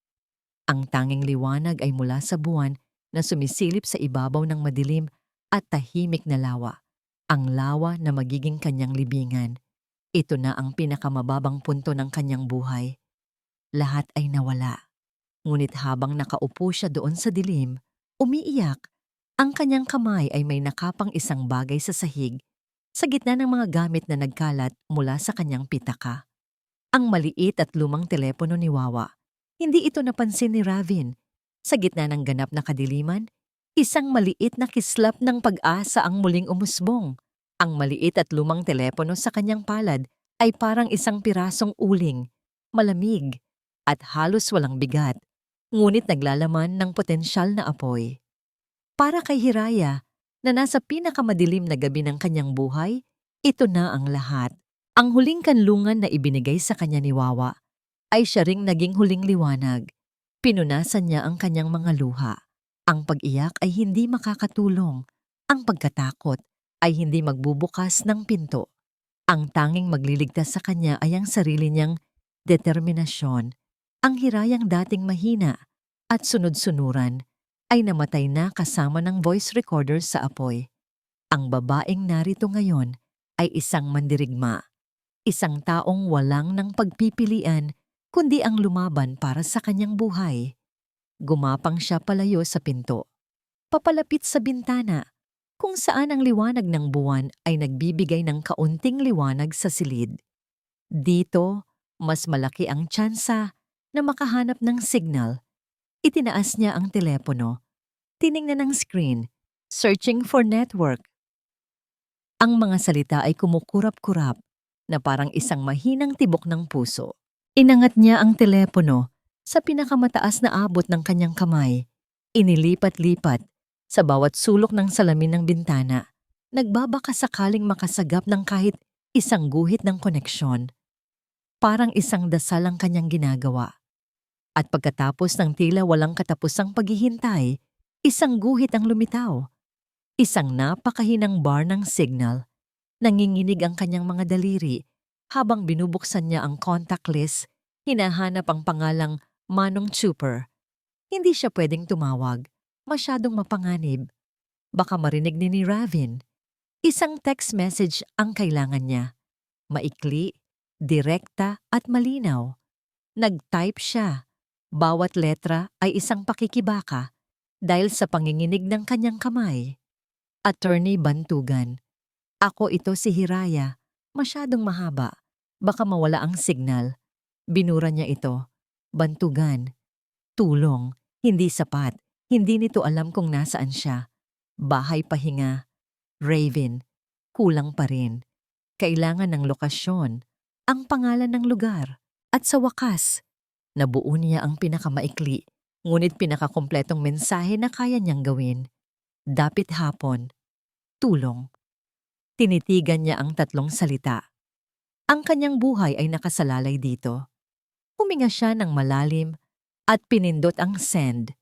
Ang tanging liwanag ay mula sa buwan na sumisilip sa ibabaw ng madilim at tahimik na lawa. Ang lawa na magiging kanyang libingan. Ito na ang pinakamababang punto ng kanyang buhay. Lahat ay nawala. Ngunit habang nakaupo siya doon sa dilim, umiiyak, ang kanyang kamay ay may nakapang isang bagay sa sahig, sa gitna ng mga gamit na nagkalat mula sa kanyang pitaka. Ang maliit at lumang telepono ni Wawa. Hindi ito napansin ni Ravin. Sa gitna ng ganap na kadiliman, isang maliit na kislap ng pag-asa ang muling umusbong. Ang maliit at lumang telepono sa kanyang palad ay parang isang pirasong uling, malamig, at halos walang bigat, ngunit naglalaman ng potensyal na apoy. Para kay Hiraya, na nasa pinakamadilim na gabi ng kanyang buhay, ito na ang lahat. Ang huling kanlungan na ibinigay sa kanya ni Wawa ay siya ring naging huling liwanag. Pinunasan niya ang kanyang mga luha. Ang pag-iyak ay hindi makakatulong. Ang pagkatakot ay hindi magbubukas ng pinto. Ang tanging magliligtas sa kanya ay ang sarili niyang determinasyon. Ang Hirayang dating mahina at sunod-sunuran ay namatay na kasama ng voice recorder sa apoy. Ang babaeng narito ngayon ay isang mandirigma, isang taong walang nang pagpipilian kundi ang lumaban para sa kanyang buhay. Gumapang siya palayo sa pinto, papalapit sa bintana, kung saan ang liwanag ng buwan ay nagbibigay ng kaunting liwanag sa silid. Dito, mas malaki ang tsansa na makahanap ng signal. Itinaas niya ang telepono. Tiningnan ang screen, searching for network. Ang mga salita ay kumukurap-kurap na parang isang mahinang tibok ng puso. Inangat niya ang telepono sa pinakamataas na abot ng kanyang kamay. Inilipat-lipat sa bawat sulok ng salamin ng bintana. Nagbabaka sakaling makasagap ng kahit isang guhit ng koneksyon. Parang isang dasal ang kanyang ginagawa. At pagkatapos ng tila walang katapusang paghihintay, isang guhit ang lumitaw. Isang napakahinang bar ng signal. Nanginginig ang kanyang mga daliri habang binubuksan niya ang contact list, hinahanap ang pangalang Manong Chuper. Hindi siya pwedeng tumawag. Masyadong mapanganib. Baka marinig ni Ravin. Isang text message ang kailangan niya. Maikli, direkta at malinaw. Nag-type siya. Bawat letra ay isang pakikibaka dahil sa panginginig ng kanyang kamay. Attorney Bantugan. Ako ito si Hiraya. Masyadong mahaba. Baka mawala ang signal. Binura niya ito. Bantugan. Tulong. Hindi sapat. Hindi nito alam kung nasaan siya. Bahay pahinga. Raven. Kulang pa rin. Kailangan ng lokasyon. Ang pangalan ng lugar. At sa wakas, nabuo niya ang pinakamaikli, ngunit pinakakumpletong mensahe na kaya niyang gawin. Dapit hapon. Tulong. Tinitigan niya ang tatlong salita. Ang kanyang buhay ay nakasalalay dito. Huminga siya ng malalim at pinindot ang send.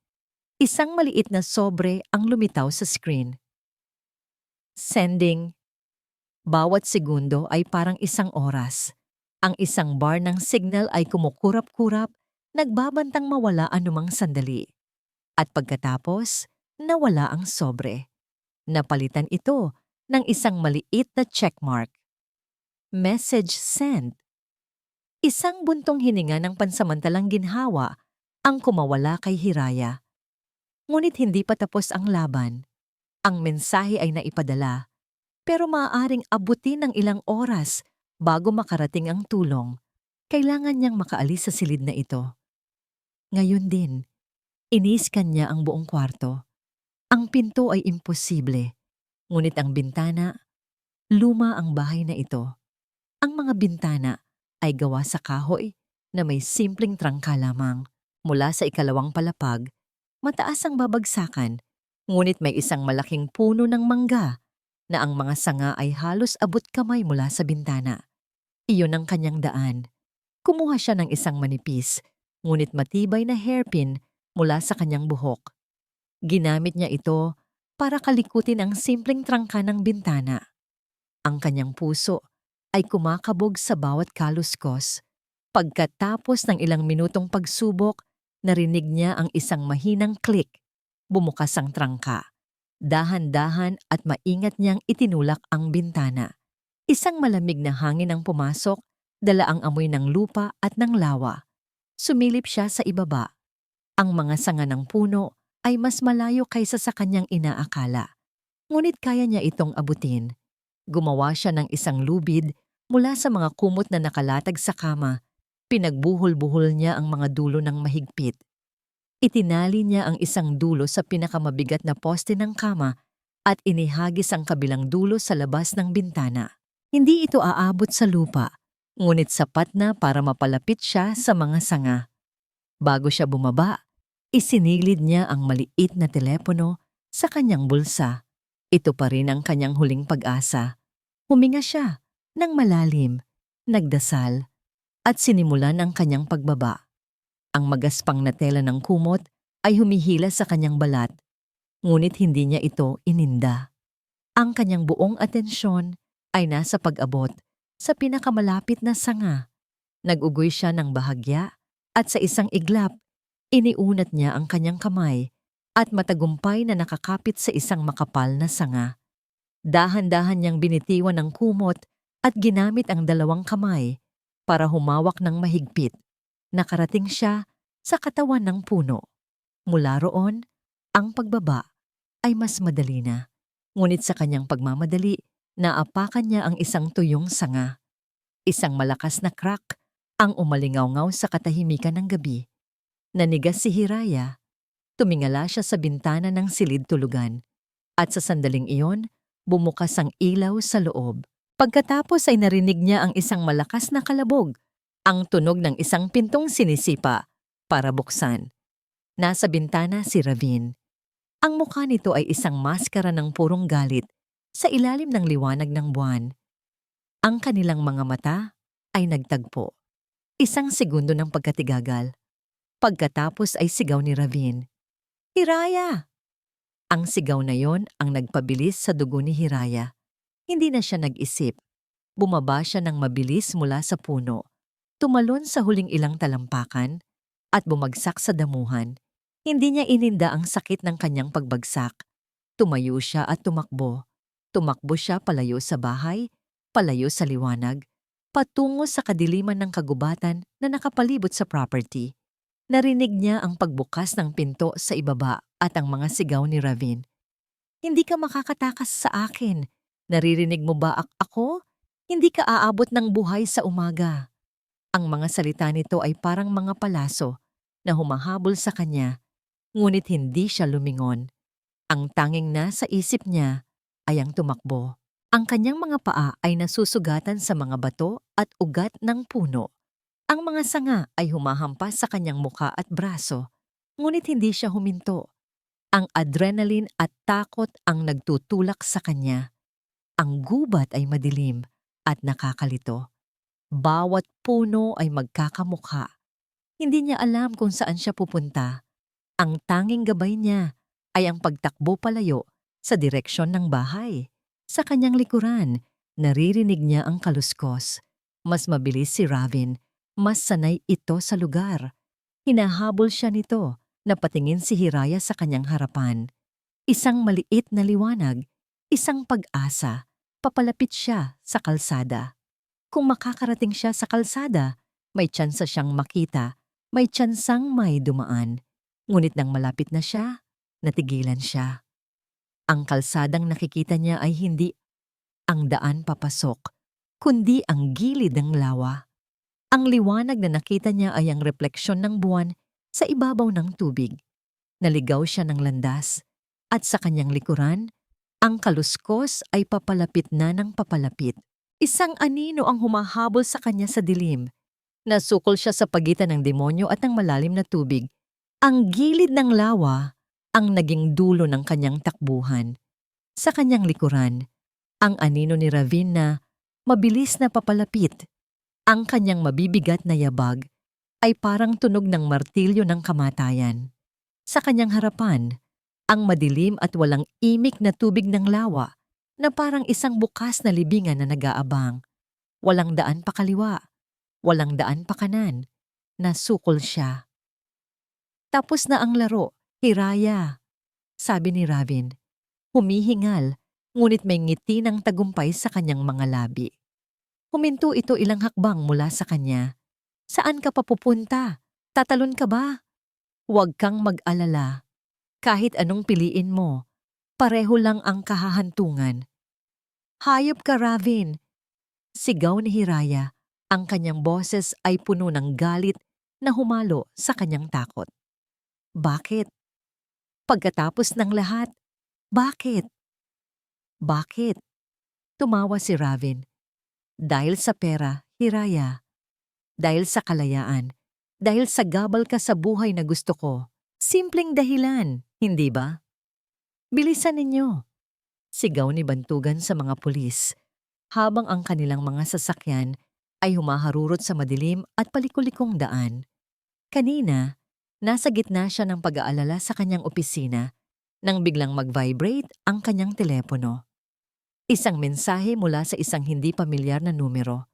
Isang maliit na sobre ang lumitaw sa screen. Sending. Bawat segundo ay parang isang oras. Ang isang bar ng signal ay kumukurap-kurap, nagbabantang mawala anumang sandali. At pagkatapos, nawala ang sobre. Napalitan ito ng isang maliit na checkmark. Message sent. Isang buntong hininga ng pansamantalang ginhawa ang kumawala kay Hiraya. Ngunit hindi pa tapos ang laban. Ang mensahe ay naipadala, pero maaaring abutin ng ilang oras bago makarating ang tulong. Kailangan niyang makaalis sa silid na ito. Ngayon din, iniskan niya ang buong kwarto. Ang pinto ay imposible, ngunit ang bintana, luma ang bahay na ito. Ang mga bintana ay gawa sa kahoy na may simpleng trangka lamang. Mula sa ikalawang palapag, mataas ang babagsakan, ngunit may isang malaking puno ng mangga na ang mga sanga ay halos abot kamay mula sa bintana. Iyon ang kanyang daan. Kumuha siya ng isang manipis, ngunit matibay na hairpin mula sa kanyang buhok. Ginamit niya ito para kalikutin ang simpleng trangka ng bintana. Ang kanyang puso ay kumakabog sa bawat kaluskos. Pagkatapos ng ilang minutong pagsubok, narinig niya ang isang mahinang click. Bumukas ang trangka. Dahan-dahan at maingat niyang itinulak ang bintana. Isang malamig na hangin ang pumasok, dala ang amoy ng lupa at ng lawa. Sumilip siya sa ibaba. Ang mga sanga ng puno ay mas malayo kaysa sa kanyang inaakala. Ngunit kaya niya itong abutin. Gumawa siya ng isang lubid mula sa mga kumot na nakalatag sa kama. Pinagbuhol-buhol niya ang mga dulo ng mahigpit. Itinali niya ang isang dulo sa pinakamabigat na poste ng kama at inihagis ang kabilang dulo sa labas ng bintana. Hindi ito aabot sa lupa, ngunit sapat na para mapalapit siya sa mga sanga. Bago siya bumaba, isinilid niya ang maliit na telepono sa kanyang bulsa. Ito pa rin ang kanyang huling pag-asa. Huminga siya ng malalim, nagdasal, at sinimulan ang kanyang pagbaba. Ang magaspang na tela ng kumot ay humihila sa kanyang balat, ngunit hindi niya ito ininda. Ang kanyang buong atensyon ay nasa pag-abot sa pinakamalapit na sanga. Nag-ugoy siya ng bahagya at sa isang iglap, iniunat niya ang kanyang kamay at matagumpay na nakakapit sa isang makapal na sanga. Dahan-dahan niyang binitiwan ng kumot at ginamit ang dalawang kamay para humawak ng mahigpit. Nakarating siya sa katawan ng puno. Mula roon, ang pagbaba ay mas madali na. Ngunit sa kanyang pagmamadali, naapakan niya ang isang tuyong sanga. Isang malakas na crack ang umalingaw-ngaw sa katahimikan ng gabi. Nanigas si Hiraya. Tumingala siya sa bintana ng silid tulugan. At sa sandaling iyon, bumukas ang ilaw sa loob. Pagkatapos ay narinig niya ang isang malakas na kalabog. Ang tunog ng isang pintong sinisipa para buksan. Nasa bintana si Ravin. Ang mukha nito ay isang maskara ng purong galit sa ilalim ng liwanag ng buwan. Ang kanilang mga mata ay nagtagpo. Isang segundo ng pagkatigagal. Pagkatapos ay sigaw ni Ravin, "Hiraya!" Ang sigaw na yon ang nagpabilis sa dugo ni Hiraya. Hindi na siya nag-isip. Bumaba siya ng mabilis mula sa puno. Tumalon sa huling ilang talampakan at bumagsak sa damuhan. Hindi niya ininda ang sakit ng kanyang pagbagsak. Tumayo siya at tumakbo. Tumakbo siya palayo sa bahay, palayo sa liwanag, patungo sa kadiliman ng kagubatan na nakapalibot sa property. Narinig niya ang pagbukas ng pinto sa ibaba at ang mga sigaw ni Ravin. "Hindi ka makakatakas sa akin. Naririnig mo ba ako? Hindi ka aabot ng buhay sa umaga." Ang mga salita nito ay parang mga palaso na humahabol sa kanya, ngunit hindi siya lumingon. Ang tanging nasa isip niya ay ang tumakbo. Ang kanyang mga paa ay nasusugatan sa mga bato at ugat ng puno. Ang mga sanga ay humahampas sa kanyang muka at braso, ngunit hindi siya huminto. Ang adrenaline at takot ang nagtutulak sa kanya. Ang gubat ay madilim at nakakalito. Bawat puno ay magkakamukha. Hindi niya alam kung saan siya pupunta. Ang tanging gabay niya ay ang pagtakbo palayo sa direksyon ng bahay. Sa kanyang likuran, naririnig niya ang kaluskos. Mas mabilis si Ravin, mas sanay ito sa lugar. Hinahabol siya nito, napatingin si Hiraya sa kanyang harapan. Isang maliit na liwanag, isang pag-asa, papalapit siya sa kalsada. Kung makakarating siya sa kalsada, may tsansa siyang makita, may tsansang may dumaan. Ngunit nang malapit na siya, natigilan siya. Ang kalsadang nakikita niya ay hindi ang daan papasok, kundi ang gilid ng lawa. Ang liwanag na nakita niya ay ang refleksyon ng buwan sa ibabaw ng tubig. Naligaw siya ng landas, at sa kanyang likuran, ang kaluskos ay papalapit na ng papalapit. Isang anino ang humahabol sa kanya sa dilim. Nasukol siya sa pagitan ng demonyo at ng malalim na tubig. Ang gilid ng lawa ang naging dulo ng kanyang takbuhan. Sa kanyang likuran, ang anino ni Ravin na mabilis na papalapit. Ang kanyang mabibigat na yabag ay parang tunog ng martilyo ng kamatayan. Sa kanyang harapan, ang madilim at walang imik na tubig ng lawa na parang isang bukas na libingan na nag-aabang. Walang daan pa kaliwa, walang daan pa kanan. Nasukol siya. Tapos na ang laro, Hiraya, sabi ni Ravin. Humihingal, ngunit may ngiti ng tagumpay sa kanyang mga labi. Huminto ito ilang hakbang mula sa kanya. Saan ka papupunta? Tatalon ka ba? Huwag kang mag-alala. Kahit anong piliin mo, pareho lang ang kahahantungan. Hayop ka, Ravin! Sigaw ni Hiraya. Ang kanyang boses ay puno ng galit na humalo sa kanyang takot. Bakit? Pagkatapos ng lahat, bakit? Bakit? Tumawa si Ravin. Dahil sa pera, Hiraya. Dahil sa kalayaan. Dahil sa gabal ka sa buhay na gusto ko. Simpleng dahilan, hindi ba? Bilisan ninyo. Sigaw ni Bantugan sa mga pulis, habang ang kanilang mga sasakyan ay humaharurot sa madilim at palikulikong daan. Kanina, nasa gitna siya ng pag-aalala sa kanyang opisina nang biglang mag-vibrate ang kanyang telepono. Isang mensahe mula sa isang hindi pamilyar na numero.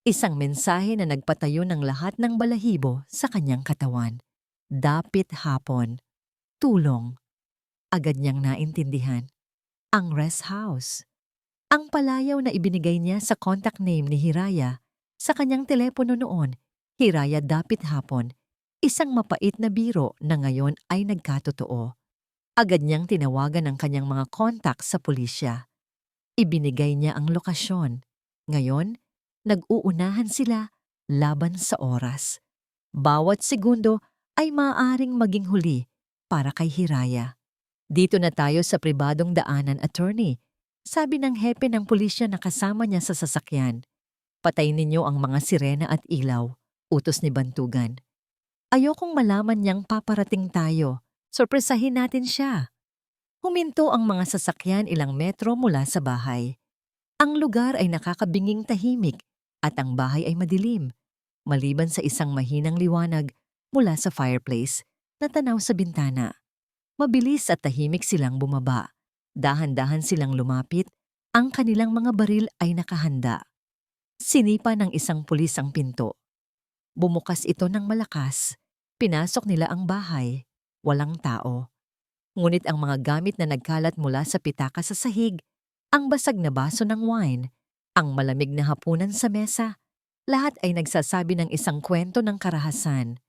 Isang mensahe na nagpatayo ng lahat ng balahibo sa kanyang katawan. Dapit hapon. Tulong. Agad niyang naintindihan. Ang rest house. Ang palayaw na ibinigay niya sa contact name ni Hiraya sa kanyang telepono noon, Hiraya Dapit Hapon, isang mapait na biro na ngayon ay nagkatotoo. Agad niyang tinawagan ang kanyang mga kontak sa pulisya. Ibinigay niya ang lokasyon. Ngayon, nag-uunahan sila laban sa oras. Bawat segundo ay maaaring maging huli para kay Hiraya. Dito na tayo sa pribadong daanan, attorney, sabi ng hepe ng pulisya na kasama niya sa sasakyan. Patayin ninyo ang mga sirena at ilaw, utos ni Bantugan. Ayokong malaman niyang paparating tayo. Sorpresahin natin siya. Huminto ang mga sasakyan ilang metro mula sa bahay. Ang lugar ay nakakabinging tahimik at ang bahay ay madilim, maliban sa isang mahinang liwanag mula sa fireplace na tanaw sa bintana. Mabilis at tahimik silang bumaba. Dahan-dahan silang lumapit, ang kanilang mga baril ay nakahanda. Sinipa ng isang pulis ang pinto. Bumukas ito ng malakas. Pinasok nila ang bahay. Walang tao. Ngunit ang mga gamit na nagkalat mula sa pitaka sa sahig, ang basag na baso ng wine, ang malamig na hapunan sa mesa, lahat ay nagsasabi ng isang kwento ng karahasan.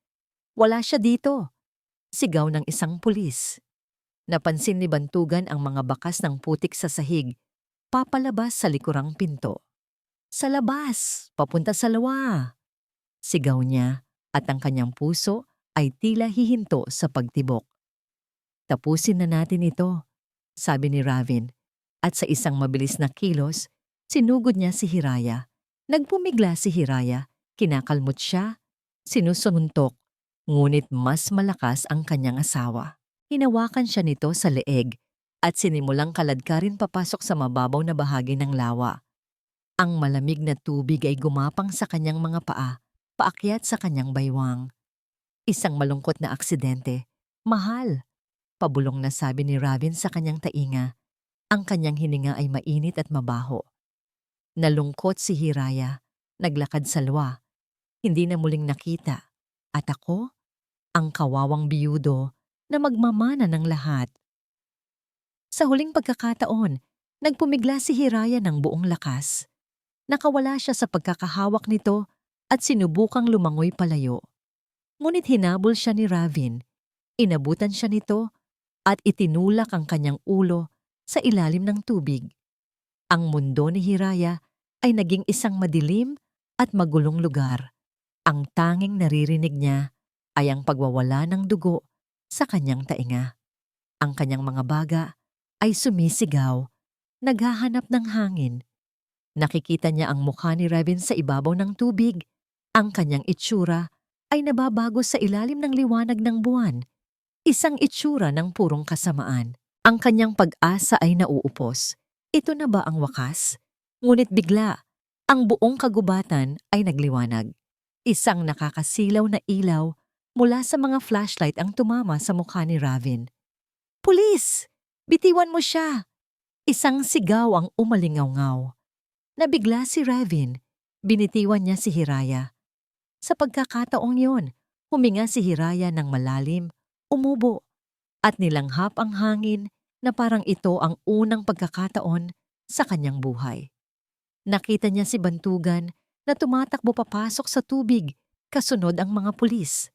Wala siya dito. Sigaw ng isang pulis. Napansin ni Bantugan ang mga bakas ng putik sa sahig, papalabas sa likurang pinto. Sa labas, papunta sa lawa. Sigaw niya at ang kanyang puso ay tila hihinto sa pagtibok. Tapusin na natin ito, sabi ni Ravin, at sa isang mabilis na kilos, sinugod niya si Hiraya. Nagpumigla si Hiraya, kinakalmot siya, sinusuntok, ngunit mas malakas ang kanyang asawa. Hinawakan siya nito sa leeg at sinimulang kaladkarin papasok sa mababaw na bahagi ng lawa. Ang malamig na tubig ay gumapang sa kanyang mga paa, paakyat sa kanyang baywang. Isang malungkot na aksidente. Mahal, pabulong na sabi ni Ravin sa kanyang tainga. Ang kanyang hininga ay mainit at mabaho. Nalungkot si Hiraya, naglakad salwa, hindi na muling nakita. At ako, ang kawawang biyudo na magmamana ng lahat. Sa huling pagkakataon, nagpumigla si Hiraya ng buong lakas. Nakawala siya sa pagkakahawak nito at sinubukang lumangoy palayo. Ngunit hinabol siya ni Ravin, inabutan siya nito at itinulak ang kanyang ulo sa ilalim ng tubig. Ang mundo ni Hiraya ay naging isang madilim at magulong lugar. Ang tanging naririnig niya ay ang pagwawala ng dugo sa kanyang tainga. Ang kanyang mga baga ay sumisigaw, naghahanap ng hangin. Nakikita niya ang mukha ni Ravin sa ibabaw ng tubig. Ang kanyang itsura ay nababago sa ilalim ng liwanag ng buwan. Isang itsura ng purong kasamaan. Ang kanyang pag-asa ay nauupos. Ito na ba ang wakas? Ngunit bigla, ang buong kagubatan ay nagliwanag. Isang nakakasilaw na ilaw mula sa mga flashlight ang tumama sa mukha ni Ravin. "Pulis! Bitiwan mo siya!" Isang sigaw ang umalingaw-ngaw. Nabigla si Ravin. Binitiwan niya si Hiraya. Sa pagkakataong yon, huminga si Hiraya ng malalim, umubo, at nilanghap ang hangin na parang ito ang unang pagkakataon sa kanyang buhay. Nakita niya si Bantugan na tumatakbo papasok sa tubig, kasunod ang mga pulis.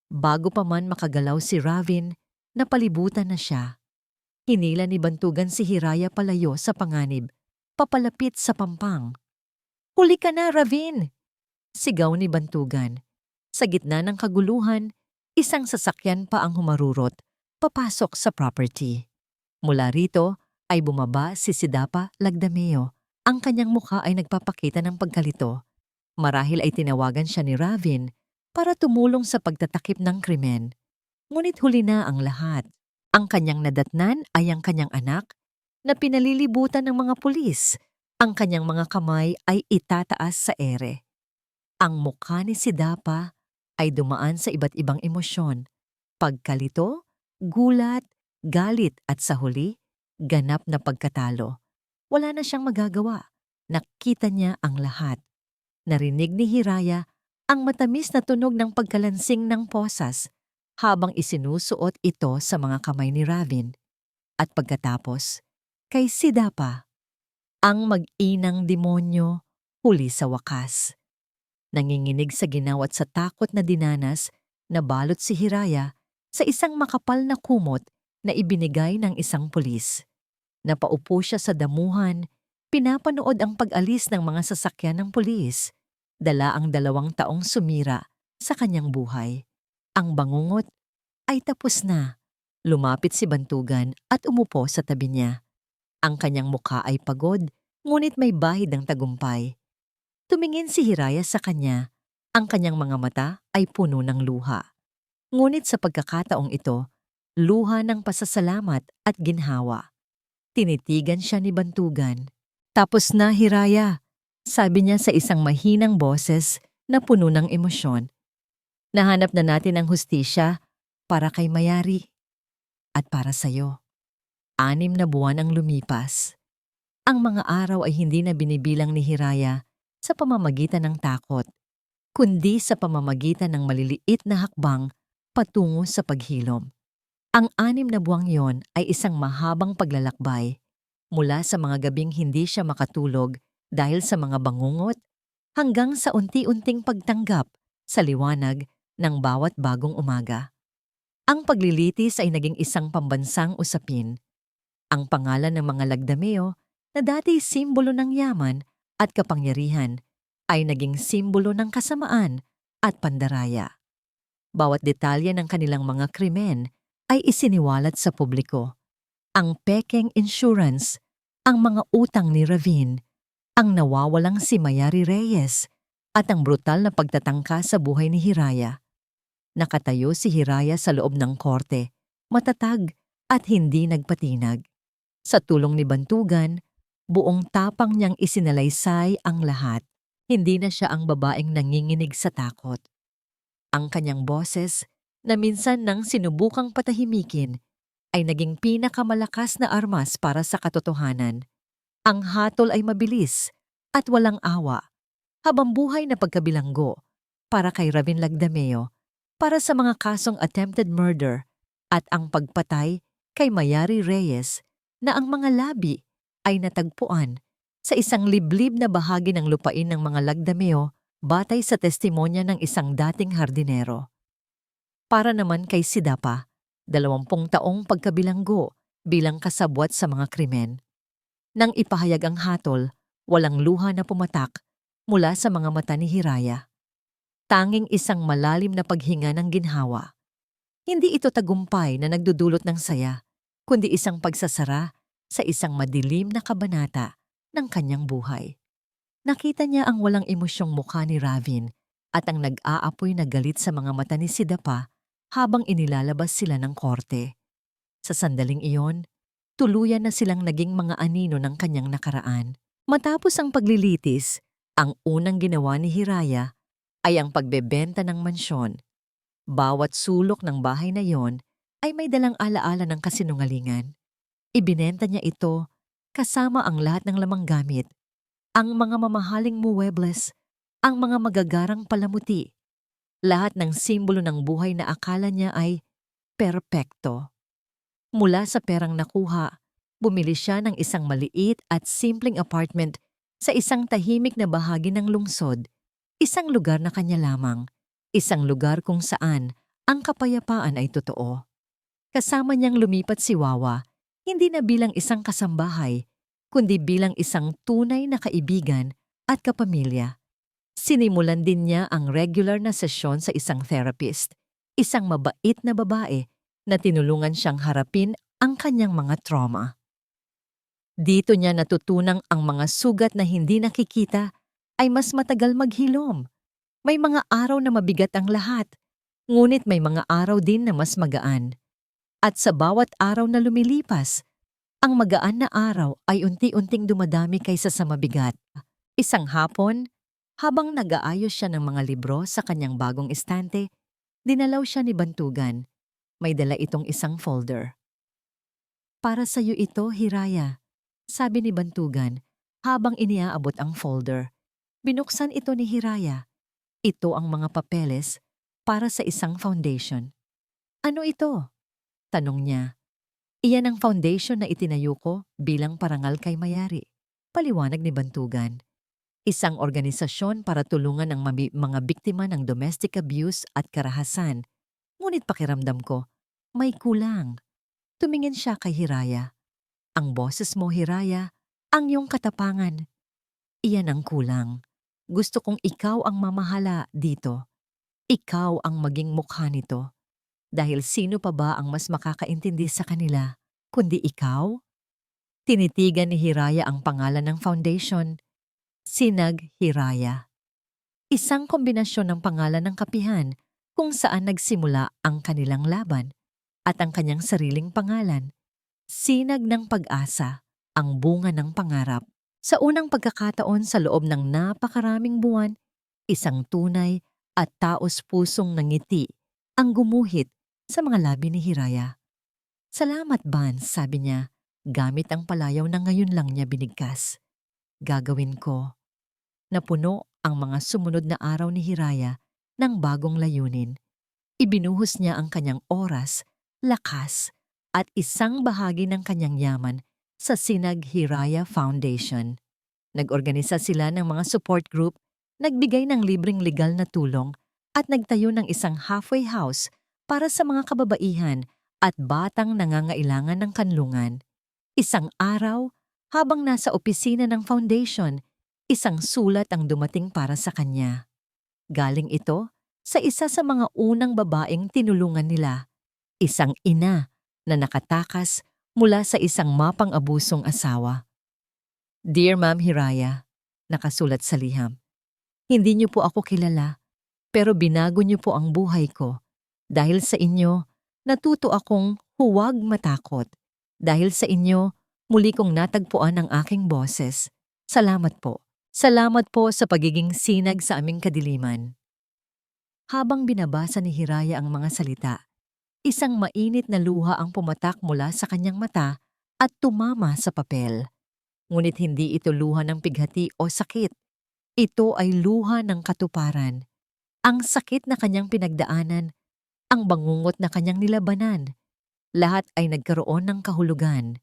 Bago pa man makagalaw si Ravin, napalibutan na siya. Hinila ni Bantugan si Hiraya palayo sa panganib, papalapit sa pampang. "Huli ka na, Ravin!" Sigaw ni Bantugan. Sa gitna ng kaguluhan, isang sasakyan pa ang humarurot, papasok sa property. Mula rito ay bumaba si Sidapa Lagdameo. Ang kanyang mukha ay nagpapakita ng pagkalito. Marahil ay tinawagan siya ni Ravin para tumulong sa pagtatakip ng krimen. Ngunit huli na ang lahat. Ang kanyang nadatnan ay ang kanyang anak na pinalilibutan ng mga pulis. Ang kanyang mga kamay ay itataas sa ere. Ang mukha ni Sidapa ay dumaan sa iba't ibang emosyon. Pagkalito, gulat, galit at sa huli, ganap na pagkatalo. Wala na siyang magagawa. Nakita niya ang lahat. Narinig ni Hiraya ang matamis na tunog ng pagkalansing ng posas habang isinusuot ito sa mga kamay ni Ravin. At pagkatapos, kay Sidapa, ang mag-inang demonyo huli sa wakas. Nanginginig sa ginaw at sa takot na dinanas, nabalot si Hiraya sa isang makapal na kumot na ibinigay ng isang pulis. Napaupo siya sa damuhan, pinapanood ang pag-alis ng mga sasakyan ng pulis. Dala ang 2 taong sumira sa kanyang buhay. Ang bangungot ay tapos na. Lumapit si Bantugan at umupo sa tabi niya. Ang kanyang mukha ay pagod, ngunit may bahid ng tagumpay. Tumingin si Hiraya sa kanya. Ang kanyang mga mata ay puno ng luha. Ngunit sa pagkakataong ito, luha ng pasasalamat at ginhawa. Tinitigan siya ni Bantugan. "Tapos na, Hiraya," sabi niya sa isang mahinang boses na puno ng emosyon. "Nahanap na natin ang hustisya para kay Mayari at para sa'yo." 6 na buwan ang lumipas. Ang mga araw ay hindi na binibilang ni Hiraya sa pamamagitan ng takot, kundi sa pamamagitan ng maliliit na hakbang patungo sa paghilom. Ang 6 na buwang yon ay isang mahabang paglalakbay, mula sa mga gabing hindi siya makatulog dahil sa mga bangungot, hanggang sa unti-unting pagtanggap sa liwanag ng bawat bagong umaga. Ang paglilitis ay naging isang pambansang usapin. Ang pangalan ng mga Lagdameo na dati simbolo ng yaman at kapangyarihan ay naging simbolo ng kasamaan at pandaraya. Bawat detalye ng kanilang mga krimen ay isiniwalat sa publiko. Ang pekeng insurance, ang mga utang ni Ravin, ang nawawalang si Mayari Reyes, at ang brutal na pagtatangka sa buhay ni Hiraya. Nakatayo si Hiraya sa loob ng korte, matatag at hindi nagpatinag. Sa tulong ni Bantugan, buong tapang niyang isinalaysay ang lahat. Hindi na siya ang babaeng nanginginig sa takot. Ang kanyang boses, na minsan nang sinubukang patahimikin, ay naging pinakamalakas na armas para sa katotohanan. Ang hatol ay mabilis at walang awa, habang buhay na pagkabilanggo para kay Ravin Lagdameo para sa mga kasong attempted murder at ang pagpatay kay Mayari Reyes na ang mga labi ay natagpuan sa isang liblib na bahagi ng lupain ng mga Lagdameo batay sa testimonya ng isang dating hardinero. Para naman kay Sidapa, 20 taong pagkabilanggo bilang kasabwat sa mga krimen. Nang ipahayag ang hatol, walang luha na pumatak mula sa mga mata ni Hiraya. Tanging isang malalim na paghinga ng ginhawa. Hindi ito tagumpay na nagdudulot ng saya, kundi isang pagsasara sa isang madilim na kabanata ng kanyang buhay. Nakita niya ang walang emosyong mukha ni Ravin at ang nag-aapoy na galit sa mga mata ni Sidapa habang inilalabas sila ng korte. Sa sandaling iyon, tuluyan na silang naging mga anino ng kanyang nakaraan. Matapos ang paglilitis, ang unang ginawa ni Hiraya ay ang pagbebenta ng mansyon. Bawat sulok ng bahay na yon ay may dalang alaala ng kasinungalingan. Ibinenta niya ito kasama ang lahat ng lamang gamit, ang mga mamahaling muebles, ang mga magagarang palamuti, lahat ng simbolo ng buhay na akala niya ay perpekto. Mula sa perang nakuha, bumili siya ng isang maliit at simpleng apartment sa isang tahimik na bahagi ng lungsod, isang lugar na kanya lamang, isang lugar kung saan ang kapayapaan ay totoo. Kasama niyang lumipat si Wawa, hindi na bilang isang kasambahay, kundi bilang isang tunay na kaibigan at kapamilya. Sinimulan din niya ang regular na sesyon sa isang therapist, isang mabait na babae na tinulungan siyang harapin ang kanyang mga trauma. Dito niya natutunang ang mga sugat na hindi nakikita ay mas matagal maghilom. May mga araw na mabigat ang lahat, ngunit may mga araw din na mas magaan. At sa bawat araw na lumilipas, ang magaan na araw ay unti-unting dumadami kaysa sa mabigat. Isang hapon, habang nag-aayos siya ng mga libro sa kanyang bagong estante, dinalaw siya ni Bantugan. May dala itong isang folder. "Para sa iyo ito, Hiraya," sabi ni Bantugan habang iniaabot ang folder. Binuksan ito ni Hiraya. Ito ang mga papeles para sa isang foundation. "Ano ito?" tanong niya. "Iyan ang foundation na itinayo ko bilang parangal kay Mayari," paliwanag ni Bantugan. "Isang organisasyon para tulungan ang mga biktima ng domestic abuse at karahasan. Ngunit pakiramdam ko, may kulang." Tumingin siya kay Hiraya. "Ang boses mo, Hiraya, ang iyong katapangan. Iyan ang kulang. Gusto kong ikaw ang mamahala dito. Ikaw ang maging mukha nito. Dahil sino pa ba ang mas makakaintindi sa kanila, kundi ikaw?" Tinitigan ni Hiraya ang pangalan ng foundation, Sinag Hiraya. Isang kombinasyon ng pangalan ng kapihan kung saan nagsimula ang kanilang laban at ang kanyang sariling pangalan, Sinag ng Pag-asa, ang bunga ng pangarap. Sa unang pagkakataon sa loob ng napakaraming buwan, isang tunay at taos-pusong nangiti ang gumuhit sa mga labi ni Hiraya. "Salamat, Ban," sabi niya, gamit ang palayaw na ngayon lang niya binigkas. "Gagawin ko." Napuno ang mga sumunod na araw ni Hiraya ng bagong layunin. Ibinuhos niya ang kanyang oras, lakas, at isang bahagi ng kanyang yaman sa Sinag Hiraya Foundation. Nag-organisa sila ng mga support group, nagbigay ng libreng legal na tulong, at nagtayo ng isang halfway house para sa mga kababaihan at batang nangangailangan ng kanlungan. Isang araw, habang nasa opisina ng foundation, isang sulat ang dumating para sa kanya. Galing ito sa isa sa mga unang babaeng tinulungan nila, isang ina na nakatakas mula sa isang mapang-abusong asawa. "Dear Ma'am Hiraya," nakasulat sa liham. "Hindi niyo po ako kilala, pero binago niyo po ang buhay ko. Dahil sa inyo, natuto akong huwag matakot. Dahil sa inyo, muli kong natagpuan ang aking boses. Salamat po. Salamat po sa pagiging sinag sa aming kadiliman." Habang binabasa ni Hiraya ang mga salita, isang mainit na luha ang pumatak mula sa kanyang mata at tumama sa papel. Ngunit hindi ito luha ng pighati o sakit. Ito ay luha ng katuparan. Ang sakit na kanyang pinagdaanan, ang bangungot na kanyang nilabanan, lahat ay nagkaroon ng kahulugan.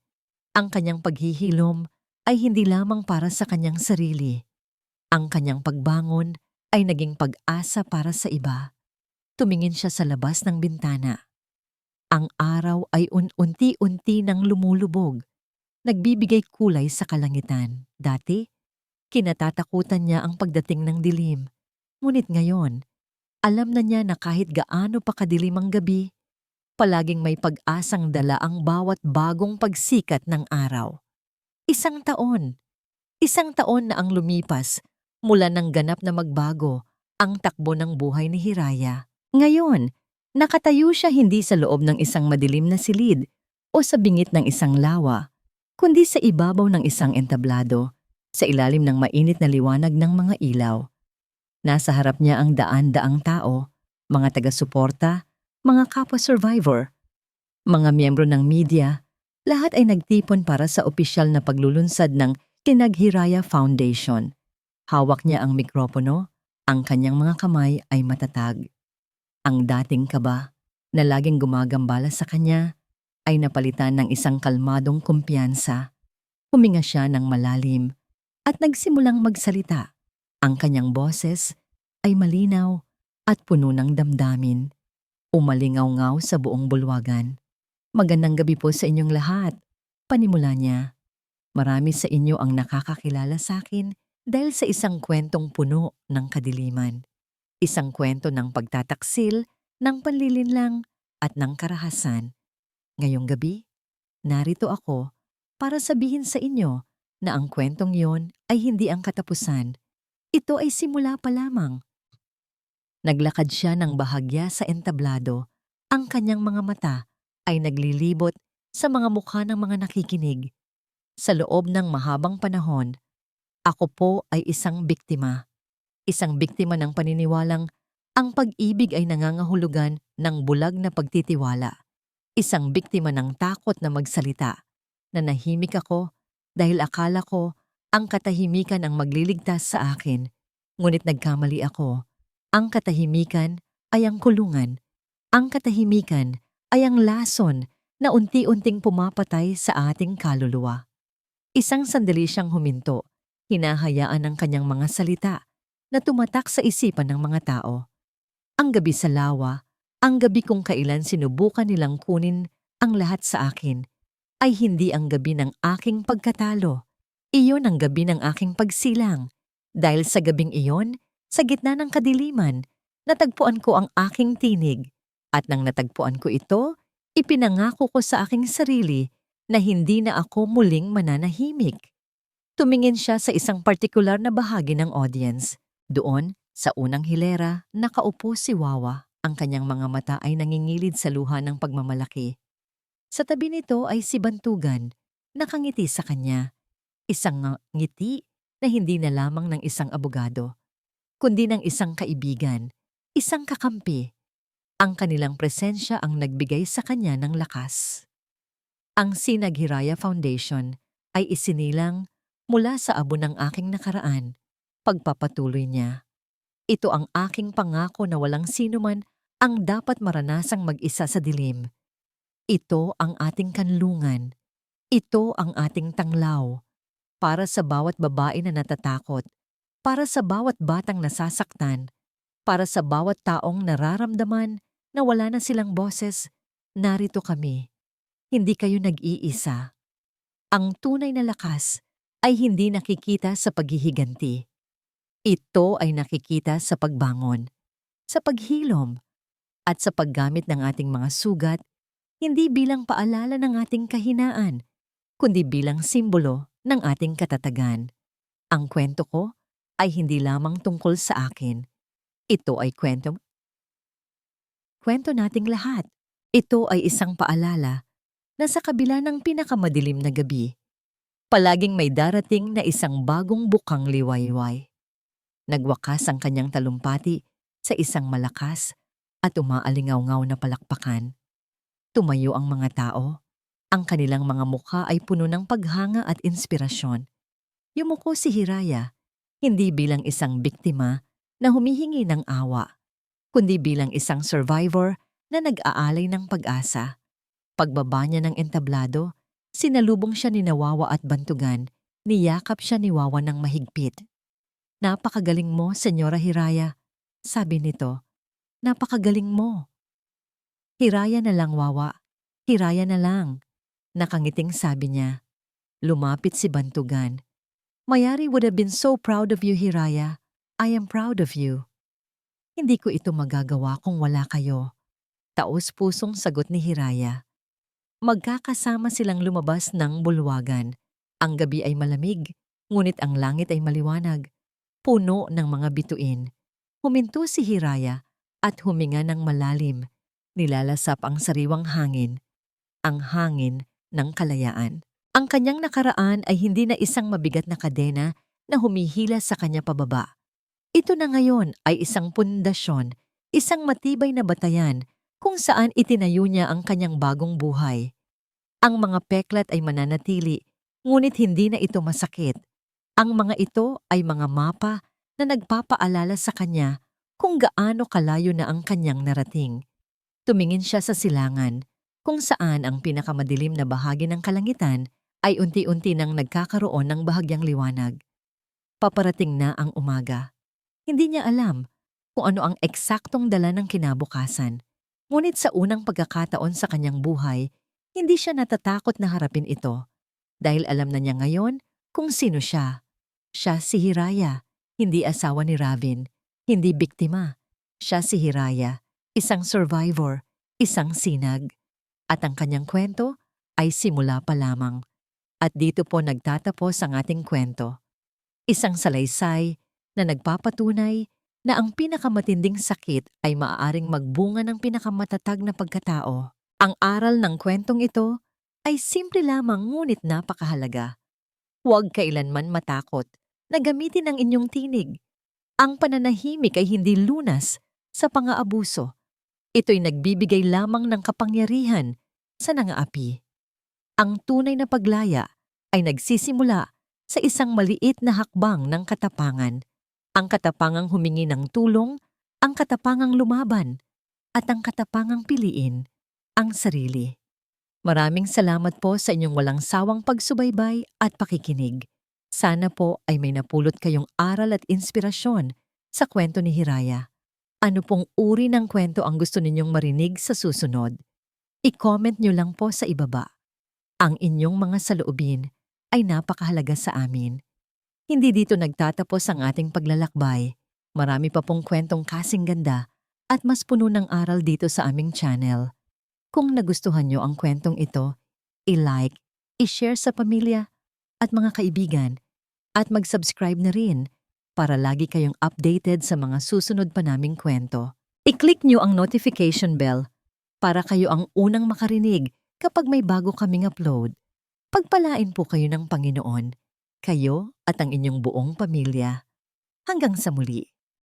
Ang kanyang paghihilom ay hindi lamang para sa kanyang sarili. Ang kanyang pagbangon ay naging pag-asa para sa iba. Tumingin siya sa labas ng bintana. Ang araw ay unti-unti nang lumulubog, nagbibigay kulay sa kalangitan. Dati, kinatatakutan niya ang pagdating ng dilim. Ngunit ngayon, alam na niya na kahit gaano pa kadilim ang gabi, palaging may pag-asang dala ang bawat bagong pagsikat ng araw. Isang taon. Isang taon na ang lumipas mula nang ganap na magbago ang takbo ng buhay ni Hiraya. Ngayon, nakatayo siya hindi sa loob ng isang madilim na silid o sa bingit ng isang lawa, kundi sa ibabaw ng isang entablado, sa ilalim ng mainit na liwanag ng mga ilaw. Nasa harap niya ang daan-daang tao, mga taga-suporta, mga kapwa-survivor, mga miyembro ng media, lahat ay nagtipon para sa opisyal na paglulunsad ng Tinaghiraya Foundation. Hawak niya ang mikropono, ang kanyang mga kamay ay matatag. Ang dating kaba na laging gumagambala sa kanya ay napalitan ng isang kalmadong kumpiyansa. Huminga siya ng malalim at nagsimulang magsalita. Ang kanyang boses ay malinaw at puno ng damdamin. Umalingaw-ngaw sa buong bulwagan. Magandang gabi po sa inyong lahat. Panimula niya. Marami sa inyo ang nakakakilala sa akin dahil sa isang kwentong puno ng kadiliman. Isang kwento ng pagtataksil, ng panlilinlang at ng karahasan. Ngayong gabi, narito ako para sabihin sa inyo na ang kwentong yon ay hindi ang katapusan. Ito ay simula pa lamang. Naglakad siya ng bahagya sa entablado. Ang kanyang mga mata ay naglilibot sa mga mukha ng mga nakikinig. Sa loob ng mahabang panahon, ako po ay isang biktima. Isang biktima ng paniniwalang ang pag-ibig ay nangangahulugan ng bulag na pagtitiwala. Isang biktima ng takot na magsalita. Nanahimik ako dahil akala ko ang katahimikan ang magliligtas sa akin. Ngunit nagkamali ako. Ang katahimikan ay ang kulungan. Ang katahimikan ay ang lason na unti-unting pumapatay sa ating kaluluwa. Isang sandali siyang huminto, hinahayaan ang kanyang mga salita na tumatak sa isipan ng mga tao. Ang gabi sa lawa, ang gabi kung kailan sinubukan nilang kunin ang lahat sa akin, ay hindi ang gabi ng aking pagkatalo. Iyon ang gabi ng aking pagsilang. Dahil sa gabing iyon, sa gitna ng kadiliman, natagpuan ko ang aking tinig. At nang natagpuan ko ito, ipinangako ko sa aking sarili na hindi na ako muling mananahimik. Tumingin siya sa isang partikular na bahagi ng audience. Doon, sa unang hilera, nakaupo si Wawa. Ang kanyang mga mata ay nangingilid sa luha ng pagmamalaki. Sa tabi nito ay si Bantugan, nakangiti sa kanya. Isang ngiti na hindi na lamang ng isang abogado, kundi ng isang kaibigan, isang kakampi. Ang kanilang presensya ang nagbigay sa kanya ng lakas. Ang Tinaghiraya Foundation ay isinilang mula sa abo ng aking nakaraan. Pagpapatuloy niya. Ito ang aking pangako na walang sinuman ang dapat maranasang mag-isa sa dilim. Ito ang ating kanlungan. Ito ang ating tanglaw. Para sa bawat babae na natatakot. Para sa bawat batang nasasaktan. Para sa bawat taong nararamdaman na wala na silang boses, narito kami. Hindi kayo nag-iisa. Ang tunay na lakas ay hindi nakikita sa paghihiganti. Ito ay nakikita sa pagbangon, sa paghilom, at sa paggamit ng ating mga sugat, hindi bilang paalala ng ating kahinaan, kundi bilang simbolo ng ating katatagan. Ang kwento ko ay hindi lamang tungkol sa akin. Ito ay kwento nating lahat. Ito ay isang paalala na sa kabila ng pinakamadilim na gabi, palaging may darating na isang bagong bukang liwayway. Nagwakas ang kanyang talumpati sa isang malakas at umaalingaw-ngaw na palakpakan. Tumayo ang mga tao. Ang kanilang mga mukha ay puno ng paghanga at inspirasyon. Yumuko si Hiraya, Hindi bilang isang biktima na humihingi ng awa, kundi bilang isang survivor na nag-aalay ng pag-asa. Pagbaba niya ng entablado, sinalubong siya ni Wawa at Bantugan, niyakap siya ni Wawa ng mahigpit. "Napakagaling mo, Senyora Hiraya," sabi nito. "Napakagaling mo." "Hiraya na lang, Wawa. Hiraya na lang," nakangiting sabi niya. Lumapit si Bantugan. "Mayari would have been so proud of you, Hiraya. I am proud of you." "Hindi ko ito magagawa kung wala kayo," taos-pusong sagot ni Hiraya. Magkakasama silang lumabas ng bulwagan. Ang gabi ay malamig, ngunit ang langit ay maliwanag, puno ng mga bituin. Huminto si Hiraya at huminga ng malalim. Nilalasap ang sariwang hangin, ang hangin ng kalayaan. Ang kanyang nakaraan ay hindi na isang mabigat na kadena na humihila sa kanya pababa. Ito na ngayon ay isang pundasyon, isang matibay na batayan kung saan itinayo niya ang kanyang bagong buhay. Ang mga peklat ay mananatili, ngunit hindi na ito masakit. Ang mga ito ay mga mapa na nagpapaalala sa kanya kung gaano kalayo na ang kanyang narating. Tumingin siya sa silangan, kung saan ang pinakamadilim na bahagi ng kalangitan ay unti-unti nang nagkakaroon ng bahagyang liwanag. Paparating na ang umaga. Hindi niya alam kung ano ang eksaktong dala ng kinabukasan. Ngunit sa unang pagkakataon sa kanyang buhay, hindi siya natatakot na harapin ito dahil alam na niya ngayon kung sino siya. Siya si Hiraya, hindi asawa ni Ravin, hindi biktima. Siya si Hiraya, isang survivor, isang sinag. At ang kanyang kwento ay simula pa lamang. At dito po nagtatapos ang ating kwento. Isang salaysay na nagpapatunay na ang pinakamatinding sakit ay maaaring magbunga ng pinakamatatag na pagkatao. Ang aral ng kwentong ito ay simple lamang ngunit napakahalaga. Huwag kailanman matakot na gamitin ang inyong tinig. Ang pananahimik ay hindi lunas sa pang-aabuso. Ito'y nagbibigay lamang ng kapangyarihan sa nangaapi. Ang tunay na paglaya ay nagsisimula sa isang maliit na hakbang ng katapangan. Ang katapangang humingi ng tulong, ang katapangang lumaban, at ang katapangang piliin ang sarili. Maraming salamat po sa inyong walang sawang pagsubaybay at pakikinig. Sana po ay may napulot kayong aral at inspirasyon sa kwento ni Hiraya. Ano pong uri ng kwento ang gusto ninyong marinig sa susunod? I-comment nyo lang po sa ibaba. Ang inyong mga saloobin ay napakahalaga sa amin. Hindi dito nagtatapos ang ating paglalakbay. Marami pa pong kwentong kasing ganda at mas puno ng aral dito sa aming channel. Kung nagustuhan nyo ang kwentong ito, i-like, i-share sa pamilya at mga kaibigan at mag-subscribe na rin para lagi kayong updated sa mga susunod pa naming kwento. I-click nyo ang notification bell para kayo ang unang makarinig kapag may bago kaming upload. Pagpalain po kayo ng Panginoon, kayo at ang inyong buong pamilya. Hanggang sa muli.